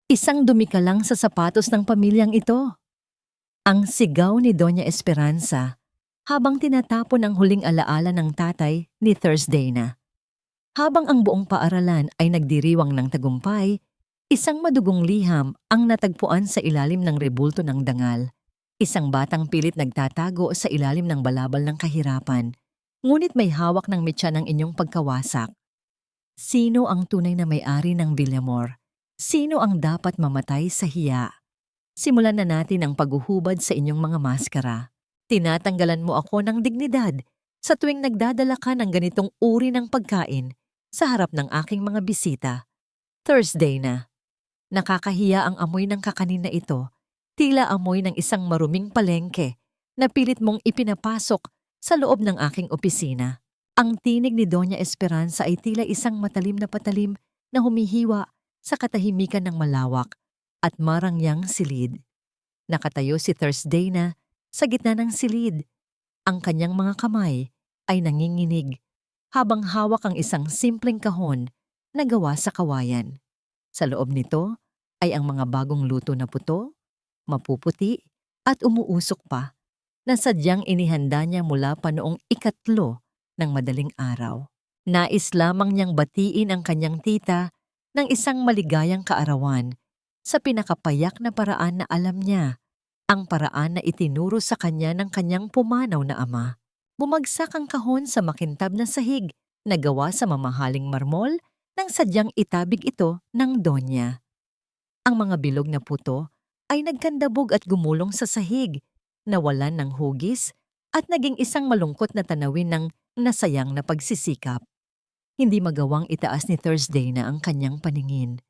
Isang dumi ka lang sa sapatos ng pamilyang ito. Ang sigaw ni Doña Esperanza habang tinatapon ang huling alaala ng tatay ni Thursday na. Habang ang buong paaralan ay nagdiriwang ng tagumpay, isang madugong liham ang natagpuan sa ilalim ng rebulto ng dangal. Isang batang pilit nagtatago sa ilalim ng balabal ng kahirapan, ngunit may hawak ng mitya ng inyong pagkawasak. Sino ang tunay na may-ari ng Villamor? Sino ang dapat mamatay sa hiya? Simulan na natin ang paghuhubad sa inyong mga maskara. Tinatanggalan mo ako ng dignidad sa tuwing nagdadala ka ng ganitong uri ng pagkain sa harap ng aking mga bisita. Thursday na. Nakakahiya ang amoy ng kakanin na ito, tila amoy ng isang maruming palengke na pilit mong ipinapasok sa loob ng aking opisina. Ang tinig ni Doña Esperanza ay tila isang matalim na patalim na humihiwa sa katahimikan ng malawak at marangyang silid. Nakatayo si Thursday na sa gitna ng silid. Ang kanyang mga kamay ay nanginginig habang hawak ang isang simpleng kahon na gawa sa kawayan. Sa loob nito ay ang mga bagong luto na puto, mapuputi at umuusok pa na sadyang inihanda niya mula pa noong ikatlo ng madaling araw. Nais lamang niyang batiin ang kanyang tita ng isang maligayang kaarawan sa pinakapayak na paraan na alam niya, ang paraan na itinuro sa kanya ng kanyang pumanaw na ama. Bumagsak ang kahon sa makintab na sahig na gawa sa mamahaling marmol nang sadyang itabig ito ng donya. Ang mga bilog na puto ay nagkandabog at gumulong sa sahig, nawalan ng hugis at naging isang malungkot na tanawin ng nasayang na pagsisikap. Hindi magawang itaas ni Thursday na ang kanyang paningin.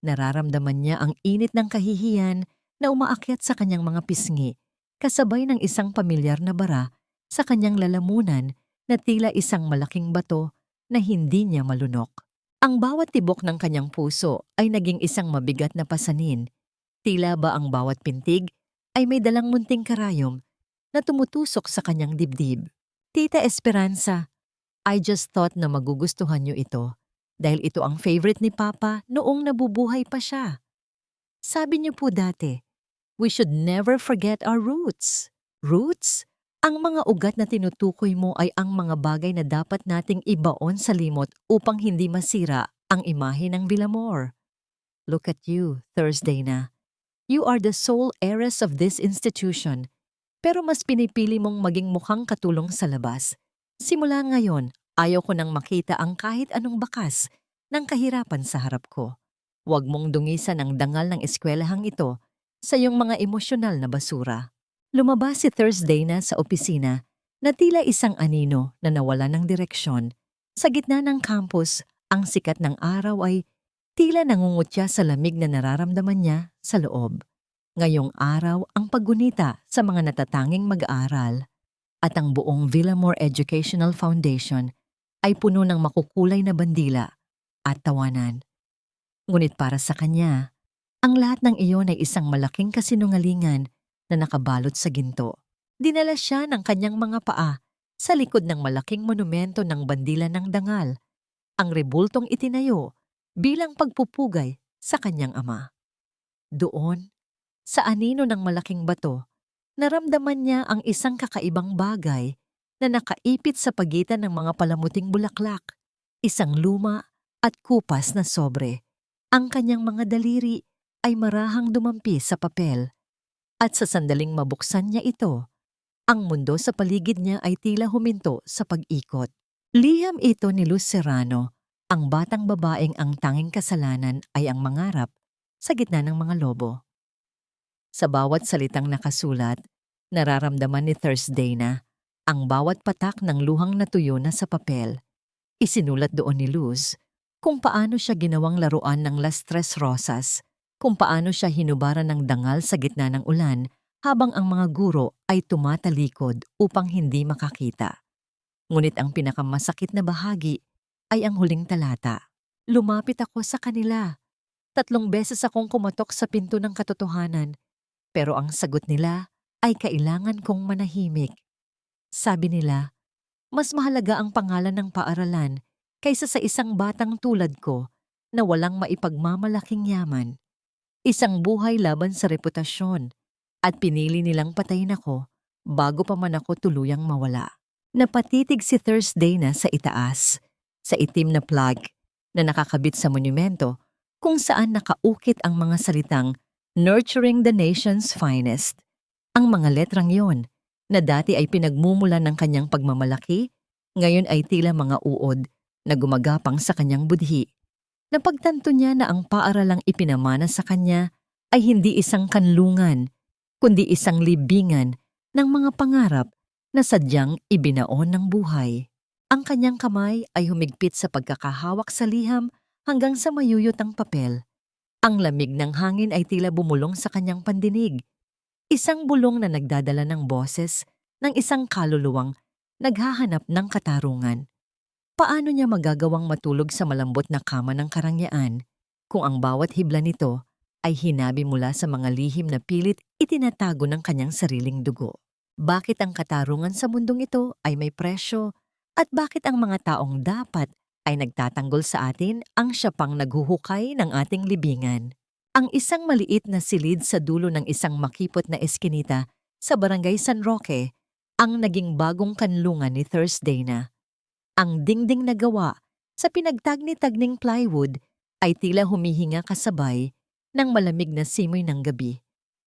Nararamdaman niya ang init ng kahihiyan na umaakyat sa kanyang mga pisngi, kasabay ng isang pamilyar na bara sa kanyang lalamunan na tila isang malaking bato na hindi niya malunok. Ang bawat tibok ng kanyang puso ay naging isang mabigat na pasanin. Tila ba ang bawat pintig ay may dalang munting karayom na tumutusok sa kanyang dibdib. Tita Esperanza, I just thought na magugustuhan niyo ito dahil ito ang favorite ni Papa noong nabubuhay pa siya. Sabi niyo po dati, we should never forget our roots. Roots? Ang mga ugat na tinutukoy mo ay ang mga bagay na dapat nating ibaon sa limot upang hindi masira ang imahe ng Villamor. Look at you, Thursday na. You are the sole heiress of this institution, pero mas pinipili mong maging mukhang katulong sa labas. Simula ngayon, ayaw ko nang makita ang kahit anong bakas ng kahirapan sa harap ko. Huwag mong dungisan ang dangal ng eskwelahang ito sa iyong mga emosyonal na basura. Lumabas si Thursday na sa opisina na tila isang anino na nawala ng direksyon. Sa gitna ng campus, ang sikat ng araw ay tila nangungutya sa lamig na nararamdaman niya sa loob. Ngayong araw ang paggunita sa mga natatanging mag-aaral at ang buong Villamor Educational Foundation ay puno ng makukulay na bandila at tawanan. Ngunit para sa kanya, ang lahat ng iyon ay isang malaking kasinungalingan na nakabalot sa ginto. Dinala siya ng kanyang mga paa sa likod ng malaking monumento ng bandila ng dangal, ang rebultong itinayo bilang pagpupugay sa kanyang ama. Doon, sa anino ng malaking bato, naramdaman niya ang isang kakaibang bagay na nakaipit sa pagitan ng mga palamuting bulaklak, isang luma at kupas na sobre. Ang kanyang mga daliri ay marahang dumampi sa papel. At sa sandaling mabuksan niya ito, ang mundo sa paligid niya ay tila huminto sa pag-ikot. Liham ito ni Luz Serrano, ang batang babaeng ang tanging kasalanan ay ang mangarap sa gitna ng mga lobo. Sa bawat salitang nakasulat, nararamdaman ni Thursday na ang bawat patak ng luhang natuyo na sa papel. Isinulat doon ni Luz kung paano siya ginawang laruan ng Las Tres Rosas, kung paano siya hinubaran ng dangal sa gitna ng ulan habang ang mga guro ay tumatalikod upang hindi makakita. Ngunit ang pinakamasakit na bahagi ay ang huling talata. Lumapit ako sa kanila. 3 beses akong kumatok sa pinto ng katotohanan, pero ang sagot nila ay kailangan kong manahimik. Sabi nila, mas mahalaga ang pangalan ng paaralan kaysa sa isang batang tulad ko na walang maipagmamalaking yaman. Isang buhay laban sa reputasyon at pinili nilang patayin ako bago pa man ako tuluyang mawala. Napatitig si Thursday na sa itaas, sa itim na plug na nakakabit sa monumento kung saan nakaukit ang mga salitang Nurturing the Nation's Finest. Ang mga letrang yon na dati ay pinagmumulan ng kanyang pagmamalaki, ngayon ay tila mga uod na gumagapang sa kanyang budhi. Napagtanto niya na ang paaralang ipinamana sa kanya ay hindi isang kanlungan, kundi isang libingan ng mga pangarap na sadyang ibinaon ng buhay. Ang kanyang kamay ay humigpit sa pagkakahawak sa liham hanggang sa mayuyot ang papel. Ang lamig ng hangin ay tila bumulong sa kanyang pandinig. Isang bulong na nagdadala ng boses ng isang kaluluwang naghahanap ng katarungan. Paano niya magagawang matulog sa malambot na kama ng karangyaan kung ang bawat hibla nito ay hinabi mula sa mga lihim na pilit itinatago ng kanyang sariling dugo? Bakit ang katarungan sa mundong ito ay may presyo at bakit ang mga taong dapat ay nagtatanggol sa atin ang siya pang naghuhukay ng ating libingan? Ang isang maliit na silid sa dulo ng isang makipot na eskinita sa Barangay San Roque ang naging bagong kanlungan ni Thursday na. Ang dingding na gawa sa pinagtagni-tagning plywood ay tila humihinga kasabay ng malamig na simoy ng gabi.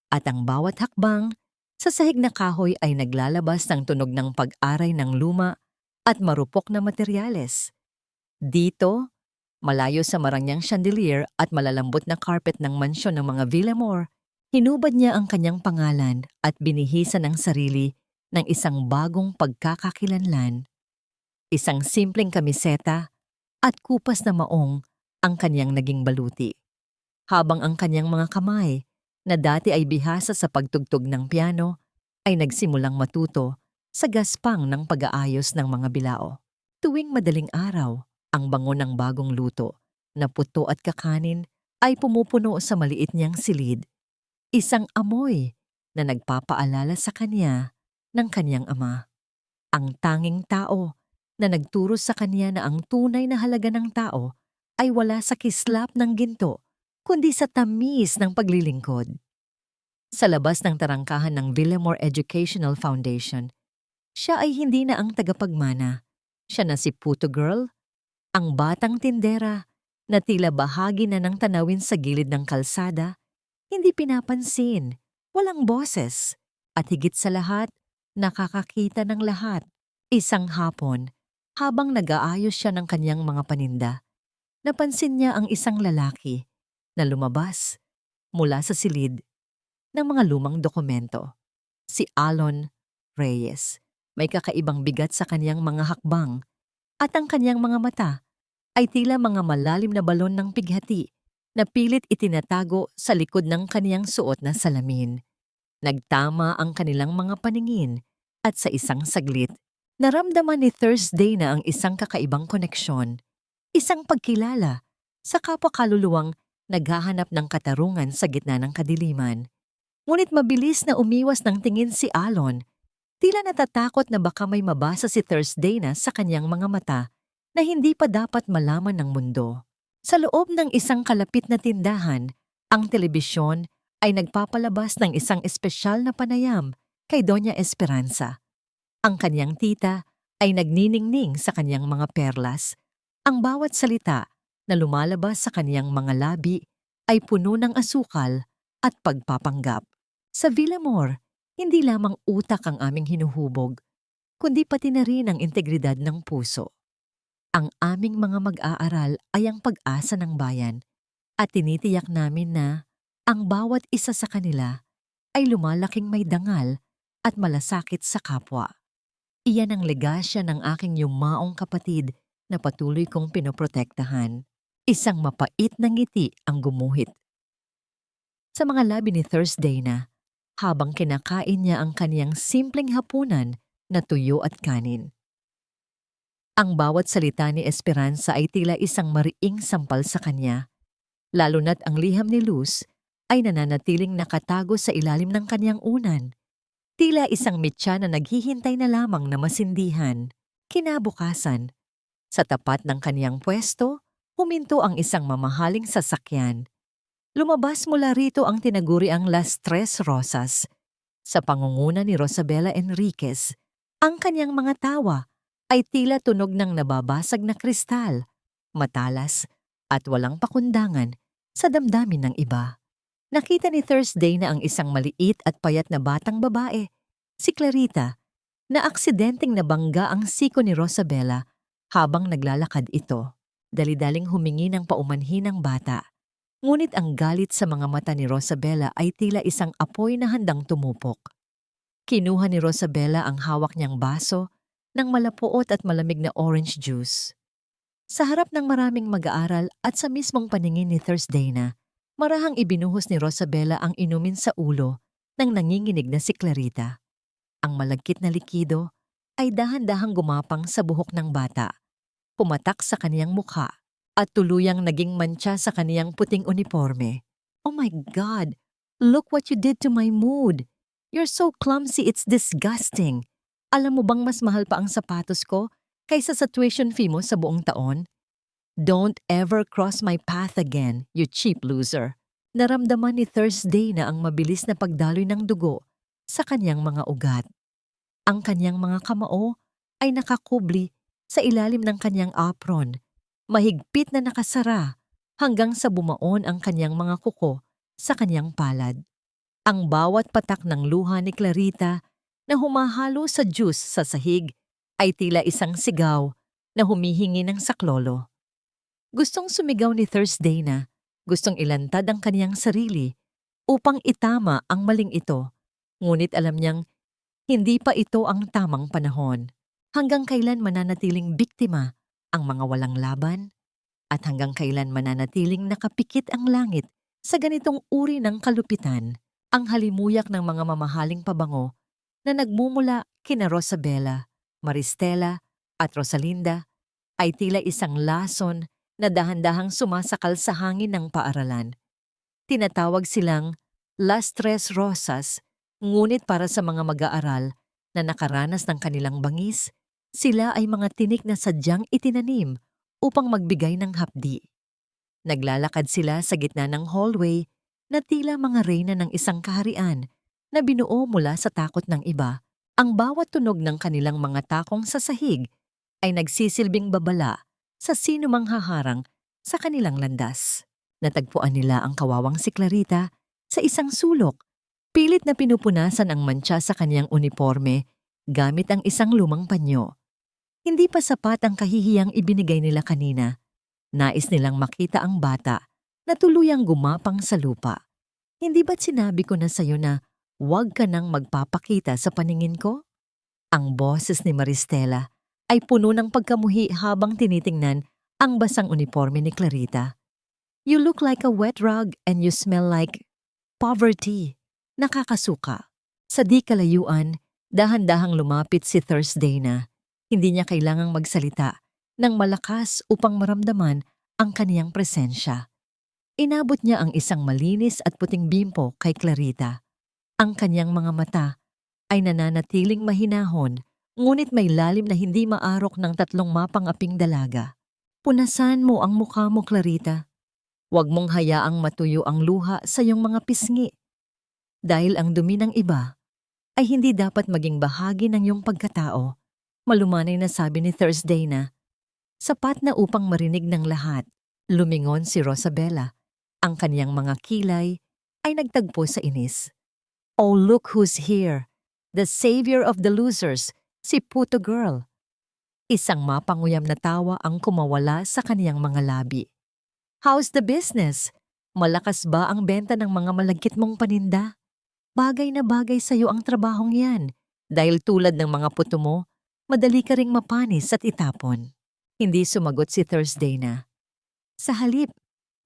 At ang bawat hakbang sa sahig na kahoy ay naglalabas ng tunog ng pag-aray ng luma at marupok na materyales. Dito, malayo sa marangyang chandelier at malalambot na carpet ng mansyon ng mga Villamor, hinubad niya ang kanyang pangalan at binihisan ang sarili ng isang bagong pagkakakilanlan. Isang simpleng kamiseta at kupas na maong ang kanyang naging baluti. Habang ang kanyang mga kamay, na dati ay bihasa sa pagtugtog ng piano, ay nagsimulang matuto sa gaspang ng pag-aayos ng mga bilao. Tuwing madaling araw, ang bango ng bagong luto na puto at kakanin ay pumupuno sa maliit niyang silid. Isang amoy na nagpapaalala sa kanya ng kanyang ama. Ang tanging tao na nagturo sa kanya na ang tunay na halaga ng tao ay wala sa kislap ng ginto, kundi sa tamis ng paglilingkod. Sa labas ng tarangkahan ng Villamor Educational Foundation, siya ay hindi na ang tagapagmana. Siya na si Puto Girl, ang batang tindera na tila bahagi na ng tanawin sa gilid ng kalsada, hindi pinapansin, walang boses, at higit sa lahat, nakakakita ng lahat. Isang hapon, habang nag-aayos siya ng kanyang mga paninda, napansin niya ang isang lalaki na lumabas mula sa silid ng mga lumang dokumento. Si Alon Reyes. May kakaibang bigat sa kanyang mga hakbang at ang kanyang mga mata ay tila mga malalim na balon ng pighati na pilit itinatago sa likod ng kaniyang suot na salamin. Nagtama ang kanilang mga paningin at sa isang saglit, naramdaman ni Thursday na ang isang kakaibang koneksyon, isang pagkilala sa kapwa kaluluwang naghahanap ng katarungan sa gitna ng kadiliman. Ngunit mabilis na umiwas ng tingin si Alon, tila natatakot na baka may mabasa si Thursday na sa kanyang mga mata na hindi pa dapat malaman ng mundo. Sa loob ng isang kalapit na tindahan, ang telebisyon ay nagpapalabas ng isang espesyal na panayam kay Doña Esperanza. Ang kanyang tita ay nagniningning sa kanyang mga perlas. Ang bawat salita na lumalabas sa kanyang mga labi ay puno ng asukal at pagpapanggap. Sa Villamor, hindi lamang utak ang aming hinuhubog, kundi pati na rin ang integridad ng puso. Ang aming mga mag-aaral ay ang pag-asa ng bayan at tinitiyak namin na ang bawat isa sa kanila ay lumalaking may dangal at malasakit sa kapwa. Iyan ang legasya ng aking yumaong kapatid na patuloy kong pinoprotektahan. Isang mapait na ngiti ang gumuhit sa mga labi ni Thursday na habang kinakain niya ang kaniyang simpleng hapunan na tuyo at kanin. Ang bawat salita ni Esperanza ay tila isang mariing sampal sa kanya, lalo na't ang liham ni Luz ay nananatiling nakatago sa ilalim ng kaniyang unan. Tila isang mitya na naghihintay na lamang na masindihan. Kinabukasan, sa tapat ng kaniyang pwesto, huminto ang isang mamahaling sasakyan. Lumabas mula rito ang tinaguriang Las Tres Rosas. Sa pangunguna ni Rosabela Enriquez, ang kanyang mga tawa ay tila tunog ng nababasag na kristal, matalas at walang pakundangan sa damdamin ng iba. Nakita ni Thursday na ang isang maliit at payat na batang babae, si Clarita, na aksidenteng nabangga ang siko ni Rosabela habang naglalakad ito. Dali-daling humingi ng paumanhin ng bata. Ngunit ang galit sa mga mata ni Rosabela ay tila isang apoy na handang tumupok. Kinuha ni Rosabela ang hawak niyang baso ng malapuot at malamig na orange juice. Sa harap ng maraming mag-aaral at sa mismong paningin ni Thursday na, marahang ibinuhos ni Rosabela ang inumin sa ulo ng nanginginig na si Clarita. Ang malagkit na likido ay dahan-dahang gumapang sa buhok ng bata, pumatak sa kaniyang mukha at tuluyang naging mantsa sa kaniyang puting uniforme. Oh my God! Look what you did to my mood! You're so clumsy, it's disgusting! Alam mo bang mas mahal pa ang sapatos ko kaysa sa tuition fee mo sa buong taon? Don't ever cross my path again, you cheap loser. Naramdaman ni Thursday na ang mabilis na pagdaloy ng dugo sa kanyang mga ugat. Ang kanyang mga kamao ay nakakubli sa ilalim ng kanyang apron, mahigpit na nakasara hanggang sa bumaon ang kanyang mga kuko sa kanyang palad. Ang bawat patak ng luha ni Clarita na humahalo sa juice sa sahig ay tila isang sigaw na humihingi ng saklolo. Gustong sumigaw ni Thursday na, gustong ilantad ang kaniyang sarili upang itama ang maling ito, ngunit alam niyang hindi pa ito ang tamang panahon. Hanggang kailan mananatiling biktima ang mga walang laban? At hanggang kailan mananatiling nakapikit ang langit sa ganitong uri ng kalupitan? Ang halimuyak ng mga mamahaling pabango na nagmumula kina Rosabela, Maristela at Rosalinda ay tila isang lason na dahan-dahang sumasakal sa hangin ng paaralan. Tinatawag silang Las Tres Rosas, ngunit para sa mga mag-aaral na nakaranas ng kanilang bangis, sila ay mga tinik na sadyang itinanim upang magbigay ng hapdi. Naglalakad sila sa gitna ng hallway na tila mga reyna ng isang kaharian na binuo mula sa takot ng iba. Ang bawat tunog ng kanilang mga takong sa sahig ay nagsisilbing babala sa sino mang haharang sa kanilang landas. Natagpuan nila ang kawawang si Clarita sa isang sulok. Pilit na pinupunasan ang mantsa sa kanyang uniforme gamit ang isang lumang panyo. Hindi pa sapat ang kahihiyang ibinigay nila kanina. Nais nilang makita ang bata na tuluyang gumapang sa lupa. Hindi ba't sinabi ko na sa'yo na huwag ka nang magpapakita sa paningin ko? Ang boses ni Maristela ay puno ng pagkamuhi habang tinitingnan ang basang uniforme ni Clarita. You look like a wet rug and you smell like poverty. Nakakasuka. Sa di kalayuan, dahan-dahang lumapit si Thursday na. Hindi niya kailangang magsalita ng malakas upang maramdaman ang kaniyang presensya. Inabot niya ang isang malinis at puting bimpo kay Clarita. Ang kanyang mga mata ay nananatiling mahinahon, ngunit may lalim na hindi maarok ng 3 mapang-aping dalaga. Punasan mo ang mukha mo, Clarita. Huwag mong hayaang matuyo ang luha sa iyong mga pisngi. Dahil ang dumi ng iba ay hindi dapat maging bahagi ng iyong pagkatao. Malumanay na sabi ni Thursday na, sapat na upang marinig ng lahat. Lumingon si Rosabela. Ang kaniyang mga kilay ay nagtagpo sa inis. Oh, look who's here! The savior of the losers, si Puto Girl. Isang mapanguyam na tawa ang kumawala sa kaniyang mga labi. How's the business? Malakas ba ang benta ng mga malagkit mong paninda? Bagay na bagay sa'yo ang trabahong yan. Dahil tulad ng mga puto mo, madali ka ring mapanis at itapon. Hindi sumagot si Thursday na. Sa halip,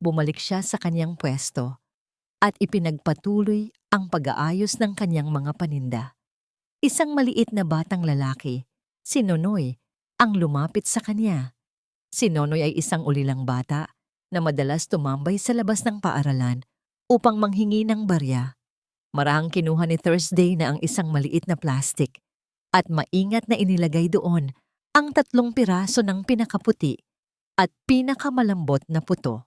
bumalik siya sa kanyang pwesto at ipinagpatuloy ang pag-aayos ng kanyang mga paninda. Isang maliit na batang lalaki, si Nonoy, ang lumapit sa kanya. Si Nonoy ay isang ulilang bata na madalas tumambay sa labas ng paaralan upang manghingi ng barya. Marahang kinuha ni Thursday na ang isang maliit na plastik at maingat na inilagay doon ang 3 piraso ng pinakaputi at pinakamalambot na puto.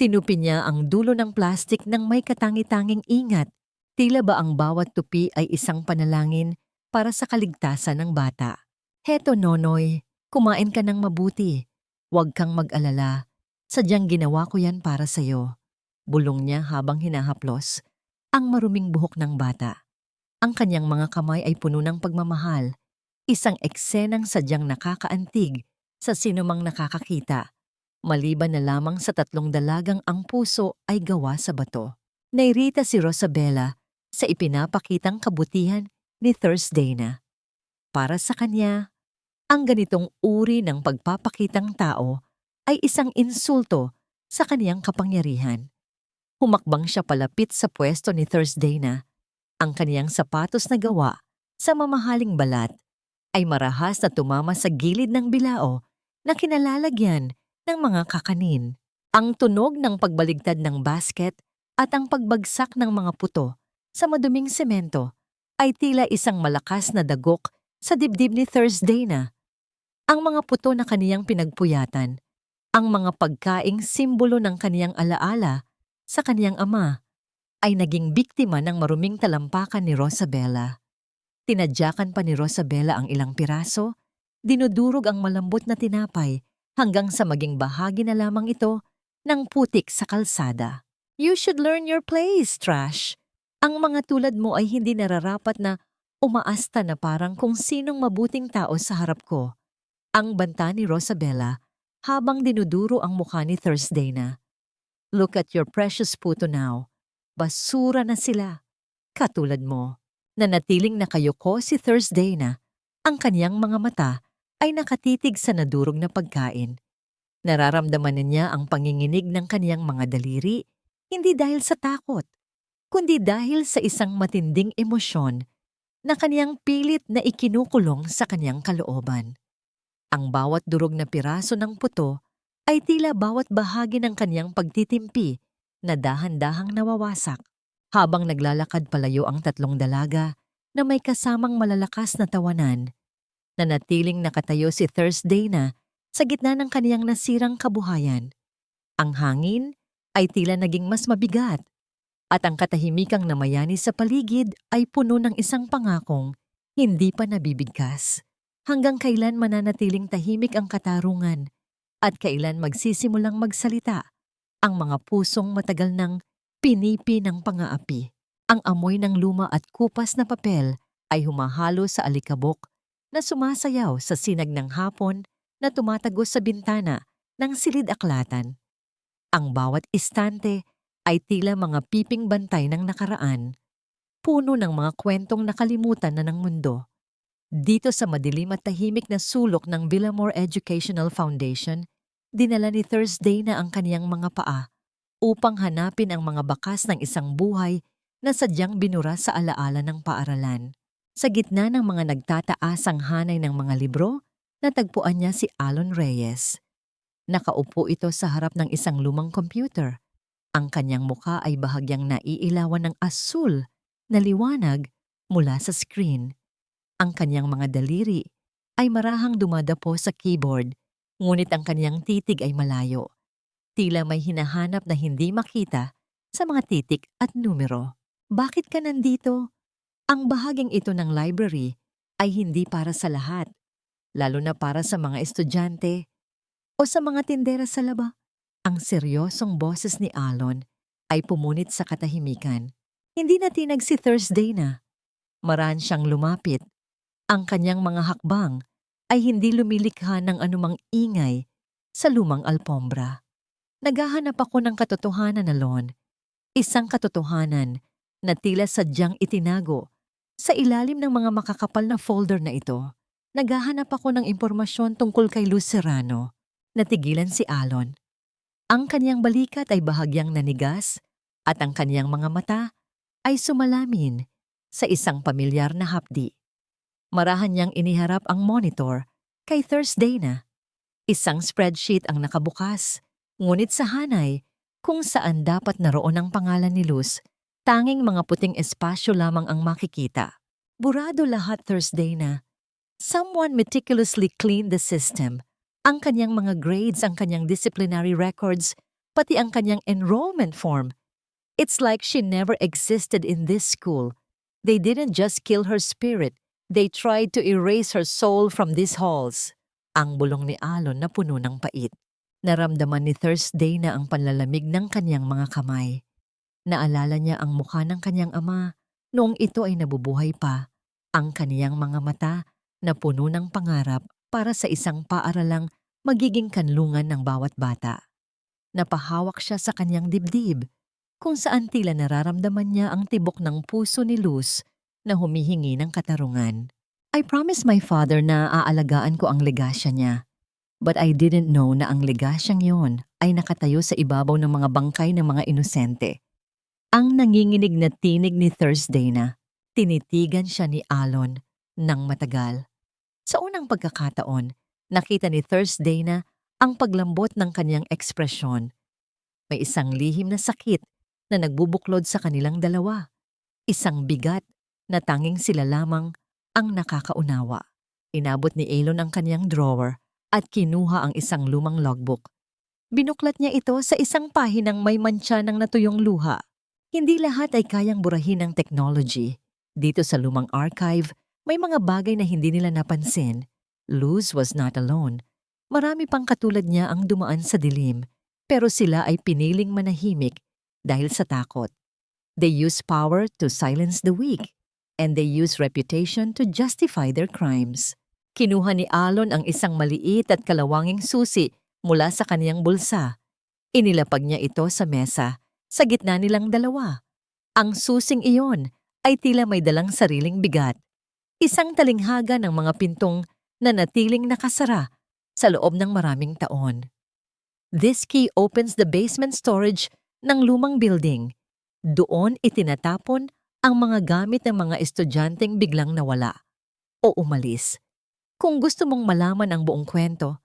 Tinupi niya ang dulo ng plastik ng may katangi-tanging ingat. Tila ba ang bawat tupi ay isang panalangin para sa kaligtasan ng bata. Heto Nonoy, kumain ka ng mabuti. Huwag kang mag-alala. Sadyang ginawa ko yan para sa'yo. Bulong niya habang hinahaplos ang maruming buhok ng bata. Ang kanyang mga kamay ay puno ng pagmamahal. Isang eksenang sadyang nakakaantig sa sinumang nakakakita. Maliban na lamang sa 3 dalagang ang puso ay gawa sa bato. Nairita si Rosabella sa ipinapakitang kabutihan ni Thursdayna. Para sa kanya, ang ganitong uri ng pagpapakitang tao ay isang insulto sa kaniyang kapangyarihan. Humakbang siya palapit sa pwesto ni Thursdayna. Ang kaniyang sapatos na gawa sa mamahaling balat ay marahas na tumama sa gilid ng bilao na kinalalagyan ng mga kakanin. Ang tunog ng pagbaligtad ng basket at ang pagbagsak ng mga puto sa maduming semento ay tila isang malakas na dagok sa dibdib ni Thursdayna. Ang mga puto na kaniyang pinagpuyatan, ang mga pagkaing simbolo ng kaniyang alaala sa kaniyang ama, ay naging biktima ng maruming talampakan ni Rosabella. Tinadyakan pa ni Rosabella ang ilang piraso, dinudurog ang malambot na tinapay hanggang sa maging bahagi na lamang ito ng putik sa kalsada. You should learn your place, Trash. Ang mga tulad mo ay hindi nararapat na umaasta na parang kung sinong mabuting tao sa harap ko. Ang banta ni Rosabella habang dinuduro ang mukha ni Thursdayna. Look at your precious puto now. Basura na sila. Katulad mo. Nanatiling nakayuko si Thursdayna. Ang kaniyang mga mata ay nakatitig sa nadurog na pagkain. Nararamdaman niya ang panginginig ng kaniyang mga daliri, hindi dahil sa takot, kundi dahil sa isang matinding emosyon na kaniyang pilit na ikinukulong sa kaniyang kalooban. Ang bawat durog na piraso ng puto ay tila bawat bahagi ng kaniyang pagtitimpi na dahan-dahang nawawasak. Habang naglalakad palayo ang 3 dalaga na may kasamang malalakas na tawanan, nanatiling nakatayo si Thursdayna sa gitna ng kaniyang nasirang kabuhayan. Ang hangin ay tila naging mas mabigat at ang katahimikang namayani sa paligid ay puno ng isang pangakong hindi pa nabibigkas. Hanggang kailan mananatiling tahimik ang katarungan at kailan magsisimulang magsalita ang mga pusong matagal nang pinipi ng pangaapi. Ang amoy ng luma at kupas na papel ay humahalo sa alikabok na sumasayaw sa sinag ng hapon na tumatagos sa bintana ng silid-aklatan. Ang bawat istante ay tila mga piping bantay ng nakaraan, puno ng mga kwentong nakalimutan na ng mundo. Dito sa madilim at tahimik na sulok ng Villamore Educational Foundation, dinala ni Thursdayna ang kaniyang mga paa upang hanapin ang mga bakas ng isang buhay na sadyang binura sa alaala ng paaralan. Sa gitna ng mga nagtataasang hanay ng mga libro, natagpuan niya si Alon Reyes. Nakaupo ito sa harap ng isang lumang computer. Ang kanyang mukha ay bahagyang naiilawan ng asul na liwanag mula sa screen. Ang kanyang mga daliri ay marahang dumadapo sa keyboard, ngunit ang kanyang titig ay malayo. Tila may hinahanap na hindi makita sa mga titik at numero. Bakit ka nandito? Ang bahaging ito ng library ay hindi para sa lahat, lalo na para sa mga estudyante o sa mga tindera sa laba. Ang seryosong boses ni Alon ay pumunit sa katahimikan. Hindi natinag si Thursdayna. Maraan siyang lumapit. Ang kanyang mga hakbang ay hindi lumilikha ng anumang ingay sa lumang alpombra. Naghahanap ako ng katotohanan, Alon. Isang katotohanan na tila sadyang itinago sa ilalim ng mga makakapal na folder na ito. Naghahanap ako ng impormasyon tungkol kay Luz Serrano. Natigilan si Alon. Ang kanyang balikat ay bahagyang nanigas at ang kanyang mga mata ay sumalamin sa isang pamilyar na hapdi. Marahan niyang iniharap ang monitor kay Thursdayna. Isang spreadsheet ang nakabukas, ngunit sa hanay kung saan dapat naroon ang pangalan ni Luz, tanging mga puting espasyo lamang ang makikita. Burado lahat, Thursdayna. Someone meticulously cleaned the system. Ang kanyang mga grades, ang kanyang disciplinary records, pati ang kanyang enrollment form. It's like she never existed in this school. They didn't just kill her spirit, they tried to erase her soul from these halls. Ang bulong ni Alon na puno ng pait. Naramdaman ni Thursday na ang panlalamig ng kanyang mga kamay. Naalala niya ang mukha ng kanyang ama noong ito ay nabubuhay pa. Ang kaniyang mga mata na puno ng pangarap para sa isang paaralang magiging kanlungan ng bawat bata. Napahawak siya sa kanyang dibdib, kung saan tila nararamdaman niya ang tibok ng puso ni Luz na humihingi ng katarungan. I promised my father na aalagaan ko ang legasya niya. But I didn't know na ang legasyang yon ay nakatayo sa ibabaw ng mga bangkay ng mga inosente. Ang nanginginig na tinig ni Thursday na, tinitigan siya ni Alon ng matagal. Sa unang pagkakataon, nakita ni Thursday na ang paglambot ng kanyang ekspresyon. May isang lihim na sakit na nagbubuklod sa kanilang dalawa. Isang bigat na tanging sila lamang ang nakakaunawa. Inabot ni Alon ang kanyang drawer at kinuha ang isang lumang logbook. Binuklat niya ito sa isang pahinang may mantsa ng natuyong luha. Hindi lahat ay kayang burahin ng technology. Dito sa lumang archive, may mga bagay na hindi nila napansin. Luz was not alone. Marami pang katulad niya ang dumaan sa dilim, pero sila ay piniling manahimik dahil sa takot. They use power to silence the weak, and they use reputation to justify their crimes. Kinuha ni Alon ang isang maliit at kalawanging susi mula sa kaniyang bulsa. Inilapag niya ito sa mesa, sa gitna nilang dalawa. Ang susing iyon ay tila may dalang sariling bigat. Isang talinghaga ng mga pintong na natiling nakasara sa loob ng maraming taon. This key opens the basement storage ng lumang building. Doon itinatapon ang mga gamit ng mga estudyanteng biglang nawala o umalis. Kung gusto mong malaman ang buong kwento,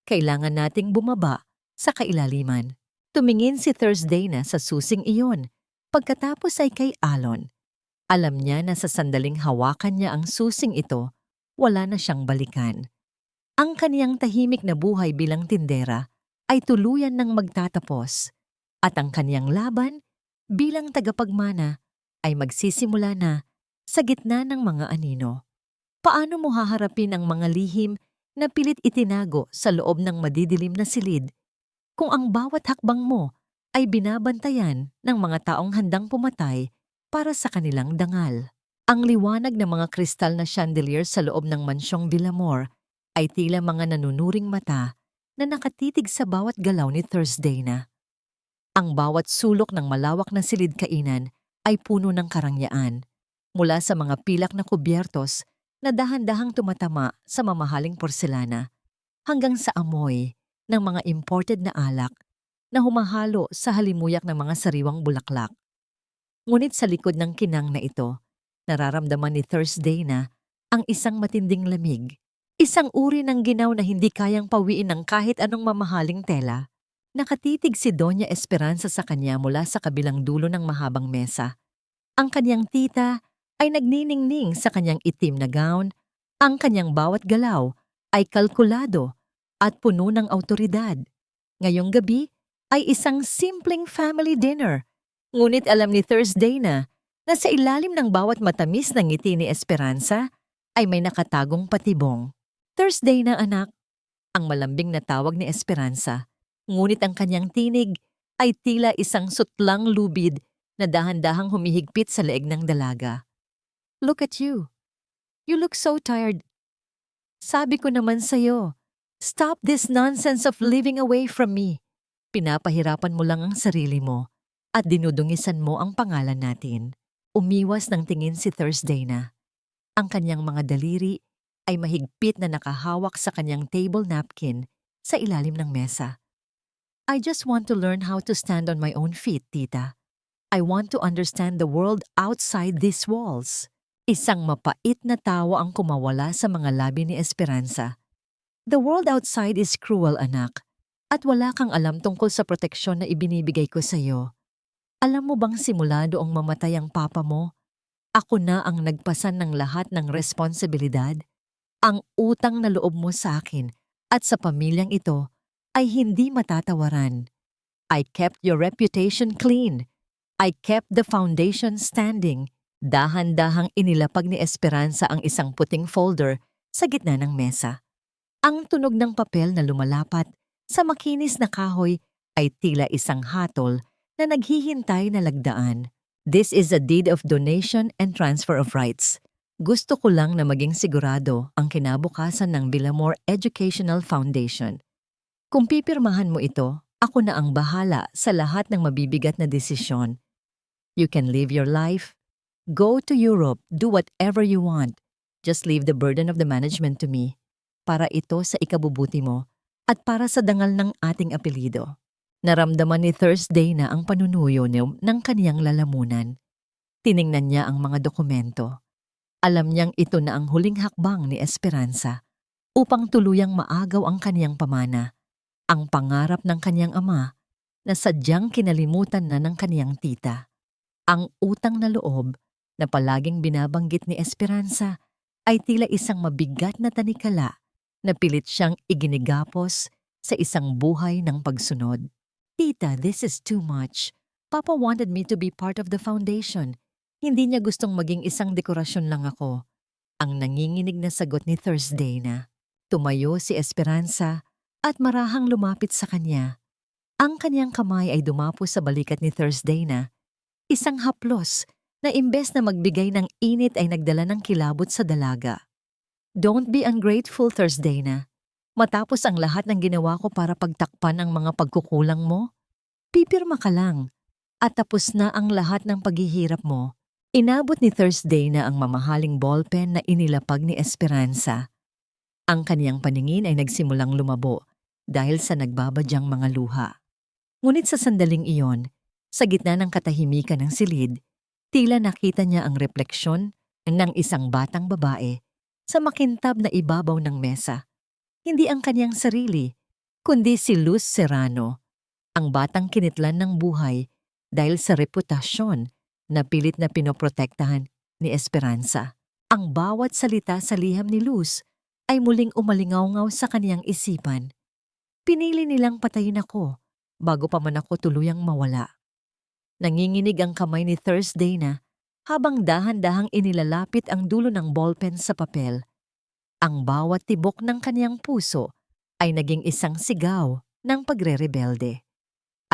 kailangan nating bumaba sa kailaliman. Tumingin si Thursday na sa susing iyon. Pagkatapos ay kay Alon. Alam niya na sa sandaling hawakan niya ang susing ito, wala na siyang balikan. Ang kaniyang tahimik na buhay bilang tindera ay tuluyan ng magtatapos at ang kaniyang laban bilang tagapagmana ay magsisimula na sa gitna ng mga anino. Paano mo haharapin ang mga lihim na pilit itinago sa loob ng madidilim na silid kung ang bawat hakbang mo ay binabantayan ng mga taong handang pumatay para sa kanilang dangal? Ang liwanag ng mga kristal na chandelier sa loob ng mansyong Villamor ay tila mga nanunuring mata na nakatitig sa bawat galaw ni Thursday na. Ang bawat sulok ng malawak na silid-kainan ay puno ng karangyaan, mula sa mga pilak na kubyertos na dahan-dahang tumatama sa mamahaling porselana, hanggang sa amoy ng mga imported na alak na humahalo sa halimuyak ng mga sariwang bulaklak. Ngunit sa likod ng kinang na ito, nararamdaman ni Thursday na ang isang matinding lamig, isang uri ng ginaw na hindi kayang pawiin ng kahit anong mamahaling tela. Nakatitig si Doña Esperanza sa kanya mula sa kabilang dulo ng mahabang mesa. Ang kanyang tita ay nagniningning sa kanyang itim na gown. Ang kanyang bawat galaw ay kalkulado at puno ng awtoridad. Ngayong gabi ay isang simpleng family dinner. Ngunit alam ni Thursday na sa ilalim ng bawat matamis na ngiti ni Esperanza ay may nakatagong patibong. Thursday na anak, ang malambing na tawag ni Esperanza. Ngunit ang kanyang tinig ay tila isang sutlang lubid na dahan-dahang humihigpit sa leeg ng dalaga. Look at you. You look so tired. Sabi ko naman sa'yo, stop this nonsense of living away from me. Pinapahirapan mo lang ang sarili mo at dinudungisan mo ang pangalan natin. Umiwas ng tingin si Thursday na. Ang kanyang mga daliri ay mahigpit na nakahawak sa kanyang table napkin sa ilalim ng mesa. I just want to learn how to stand on my own feet, tita. I want to understand the world outside these walls. Isang mapait na tawa ang kumawala sa mga labi ni Esperanza. The world outside is cruel, anak, at wala kang alam tungkol sa proteksyon na ibinibigay ko sa iyo. Alam mo bang simula doong mamatay ang papa mo, ako na ang nagpasan ng lahat ng responsibilidad? Ang utang na loob mo sa akin at sa pamilyang ito ay hindi matatawaran. I kept your reputation clean. I kept the foundation standing. Dahan-dahang inilapag ni Esperanza ang isang puting folder sa gitna ng mesa. Ang tunog ng papel na lumalapat sa makinis na kahoy ay tila isang hatol na naghihintay na lagdaan. This is a deed of donation and transfer of rights. Gusto ko lang na maging sigurado ang kinabukasan ng Villamor Educational Foundation. Kung pipirmahan mo ito, ako na ang bahala sa lahat ng mabibigat na desisyon. You can live your life. Go to Europe, do whatever you want. Just leave the burden of the management to me. Para ito sa ikabubuti mo at para sa dangal ng ating apelido. Naramdaman ni Thursday na ang panunuyo ng kaniyang lalamunan. Tiningnan niya ang mga dokumento. Alam niyang ito na ang huling hakbang ni Esperanza upang tuluyang maagaw ang kaniyang pamana, ang pangarap ng kaniyang ama na sadyang kinalimutan na ng kaniyang tita. Ang utang na loob na palaging binabanggit ni Esperanza ay tila isang mabigat na tanikala na pilit siyang iginigapos sa isang buhay ng pagsunod. Tita, this is too much. Papa wanted me to be part of the foundation. Hindi niya gustong maging isang dekorasyon lang ako. Ang nanginginig na sagot ni Thursday na. Tumayo si Esperanza at marahang lumapit sa kanya. Ang kanyang kamay ay dumapo sa balikat ni Thursday na. Isang haplos na imbes na magbigay ng init ay nagdala ng kilabot sa dalaga. Don't be ungrateful, Thursday na. Matapos ang lahat ng ginawa ko para pagtakpan ang mga pagkukulang mo, pipirma ka lang at tapos na ang lahat ng paghihirap mo. Inabot ni Thursday na ang mamahaling ballpen na inilapag ni Esperanza. Ang kaniyang paningin ay nagsimulang lumabo dahil sa nagbabadyang mga luha. Ngunit sa sandaling iyon, sa gitna ng katahimikan ng silid, tila nakita niya ang refleksyon ng isang batang babae sa makintab na ibabaw ng mesa. Hindi ang kaniyang sarili, kundi si Luz Serrano, ang batang kinitlan ng buhay dahil sa reputasyon na pilit na pinoprotektahan ni Esperanza. Ang bawat salita sa liham ni Luz ay muling umalingaw-ngaw sa kaniyang isipan. Pinili nilang patayin ako bago pa man ako tuluyang mawala. Nanginginig ang kamay ni Thursday na habang dahan-dahang inilalapit ang dulo ng ballpen sa papel. Ang bawat tibok ng kaniyang puso ay naging isang sigaw ng pagre-rebelde.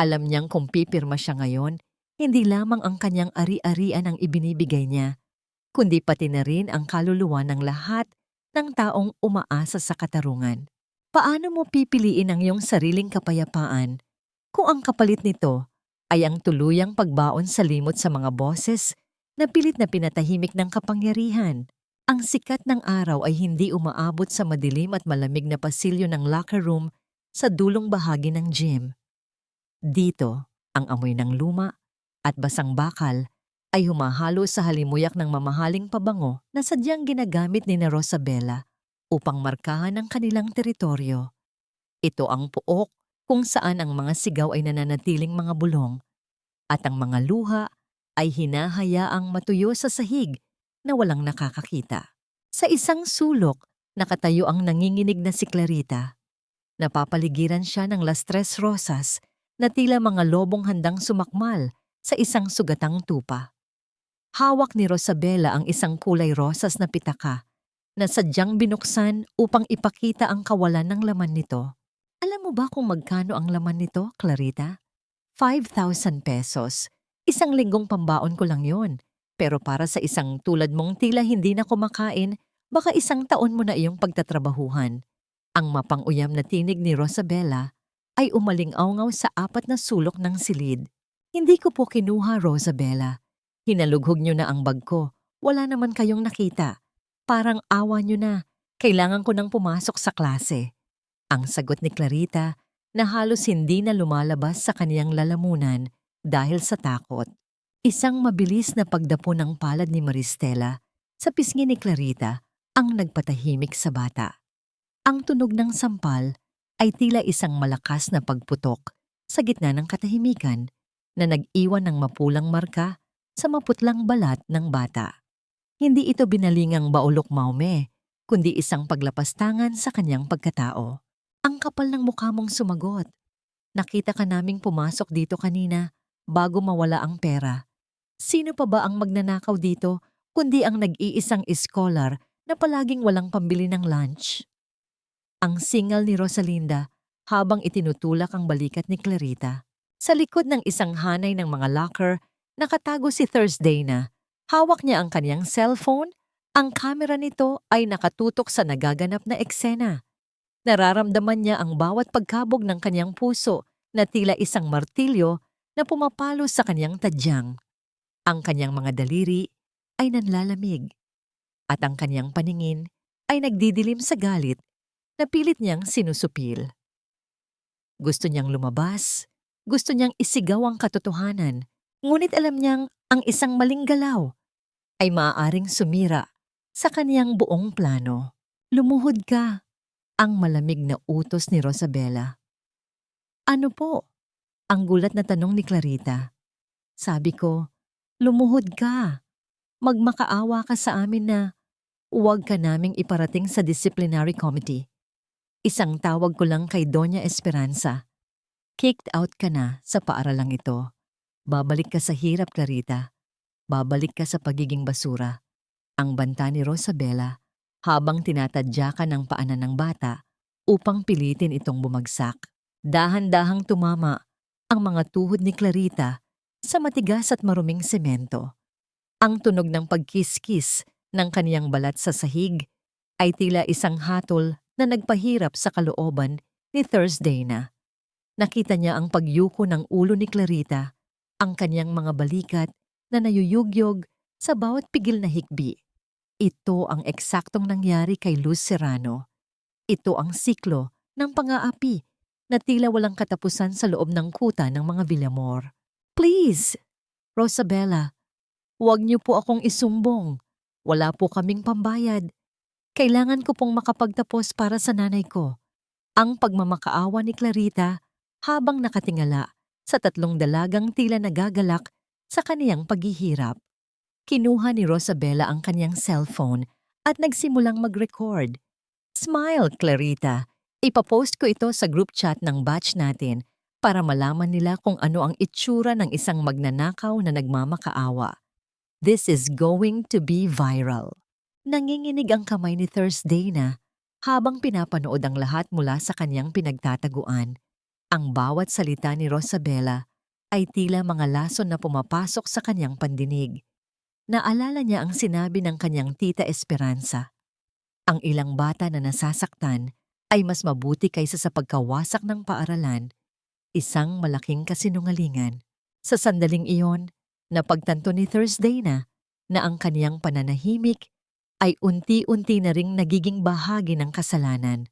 Alam niyang kung pipirma siya ngayon, hindi lamang ang kanyang ari-arian ang ibinibigay niya, kundi pati na rin ang kaluluwa ng lahat ng taong umaasa sa katarungan. Paano mo pipiliin ang iyong sariling kapayapaan kung ang kapalit nito ay ang tuluyang pagbaon sa limot sa mga boses na pilit na pinatahimik ng kapangyarihan? Ang sikat ng araw ay hindi umaabot sa madilim at malamig na pasilyo ng locker room sa dulong bahagi ng gym. Dito, ang amoy ng luma at basang bakal ay humahalo sa halimuyak ng mamahaling pabango na sadyang ginagamit ni Rosabella upang markahan ang kanilang teritoryo. Ito ang puok kung saan ang mga sigaw ay nananatiling mga bulong at ang mga luha ay hinahayaang matuyo sa sahig na walang nakakakita. Sa isang sulok, nakatayo ang nanginginig na si Clarita. Napapaligiran siya ng las tres rosas na tila mga lobong handang sumakmal sa isang sugatang tupa. Hawak ni Rosabella ang isang kulay rosas na pitaka na sadyang binuksan upang ipakita ang kawalan ng laman nito. Alam mo ba kung magkano ang laman nito, Clarita? 5,000 pesos. Isang linggong pambaon ko lang yon. Pero para sa isang tulad mong tila hindi na kumakain, baka isang taon mo na iyong pagtatrabahuhan. Ang mapang-uyam na tinig ni Rosabella ay umalingaw-ngaw sa apat na sulok ng silid. Hindi ko po kinuha, Rosabella. Hinalughog niyo na ang bag ko. Wala naman kayong nakita. Parang awa niyo na. Kailangan ko nang pumasok sa klase. Ang sagot ni Clarita na halos hindi na lumalabas sa kaniyang lalamunan dahil sa takot. Isang mabilis na pagdapo ng palad ni Maristela sa pisngi ni Clarita ang nagpatahimik sa bata. Ang tunog ng sampal ay tila isang malakas na pagputok sa gitna ng katahimikan na nag-iwan ng mapulang marka sa maputlang balat ng bata. Hindi ito binalingang baulok maume, kundi isang paglapastangan sa kanyang pagkatao. Ang kapal ng mukha mong sumagot. Nakita ka naming pumasok dito kanina bago mawala ang pera. Sino pa ba ang magnanakaw dito kundi ang nag-iisang scholar na palaging walang pambili ng lunch? Ang singal ni Rosalinda habang itinutulak ang balikat ni Clarita. Sa likod ng isang hanay ng mga locker, nakatago si Thursday na. Hawak niya ang kanyang cellphone. Ang kamera nito ay nakatutok sa nagaganap na eksena. Nararamdaman niya ang bawat pagkabog ng kanyang puso na tila isang martilyo na pumapalo sa kanyang tadyang. Ang kanyang mga daliri ay nanlalamig at ang kanyang paningin ay nagdidilim sa galit na pilit niyang sinusupil. Gusto niyang lumabas, gusto niyang isigaw ang katotohanan, ngunit alam niyang ang isang maling galaw ay maaaring sumira sa kaniyang buong plano. Lumuhod ka, ang malamig na utos ni Rosabela. Ano po? Ang gulat na tanong ni Clarita. Sabi ko, lumuhod ka. Magmakaawa ka sa amin na huwag ka naming iparating sa disciplinary committee. Isang tawag ko lang kay Doña Esperanza. Kicked out ka na sa paaralang ito. Babalik ka sa hirap, Clarita. Babalik ka sa pagiging basura. Ang banta ni Rosabela habang tinatadyakan ng paanan ng bata upang pilitin itong bumagsak. Dahan-dahang tumama ang mga tuhod ni Clarita sa matigas at maruming semento. Ang tunog ng pagkiskis ng kaniyang balat sa sahig ay tila isang hatol na nagpahirap sa kalooban ni Thursday na. Nakita niya ang pagyuko ng ulo ni Clarita, ang kanyang mga balikat na nayuyugyog sa bawat pigil na hikbi. Ito ang eksaktong nangyari kay Luz Serrano. Ito ang siklo ng pang-aapi na tila walang katapusan sa loob ng kuta ng mga Villamor. Please, Rosabela, huwag niyo po akong isumbong. Wala po kaming pambayad. Kailangan ko pong makapagtapos para sa nanay ko. Ang pagmamakaawa ni Clarita habang nakatingala sa tatlong dalagang tila nagagalak sa kaniyang paghihirap. Kinuha ni Rosabela ang kanyang cellphone at nagsimulang mag-record. Smile, Clarita. Ipapost ko ito sa group chat ng batch natin para malaman nila kung ano ang itsura ng isang magnanakaw na nagmamakaawa. This is going to be viral. Nanginginig ang kamay ni Thursday na habang pinapanood ang lahat mula sa kanyang pinagtataguan. Ang bawat salita ni Rosabela ay tila mga lason na pumapasok sa kanyang pandinig. Naalala niya ang sinabi ng kanyang tita Esperanza. Ang ilang bata na nasasaktan ay mas mabuti kaysa sa pagkawasak ng paaralan, isang malaking kasinungalingan. Sa sandaling iyon, napagtanto ni Thursday na ang kaniyang pananahimik ay unti-unti na ring nagiging bahagi ng kasalanan.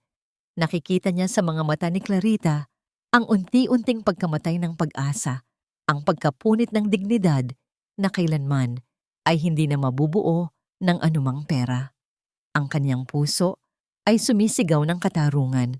Nakikita niya sa mga mata ni Clarita ang unti-unting pagkamatay ng pag-asa, ang pagkapunit ng dignidad na kailanman ay hindi na mabubuo ng anumang pera. Ang kanyang puso ay sumisigaw ng katarungan,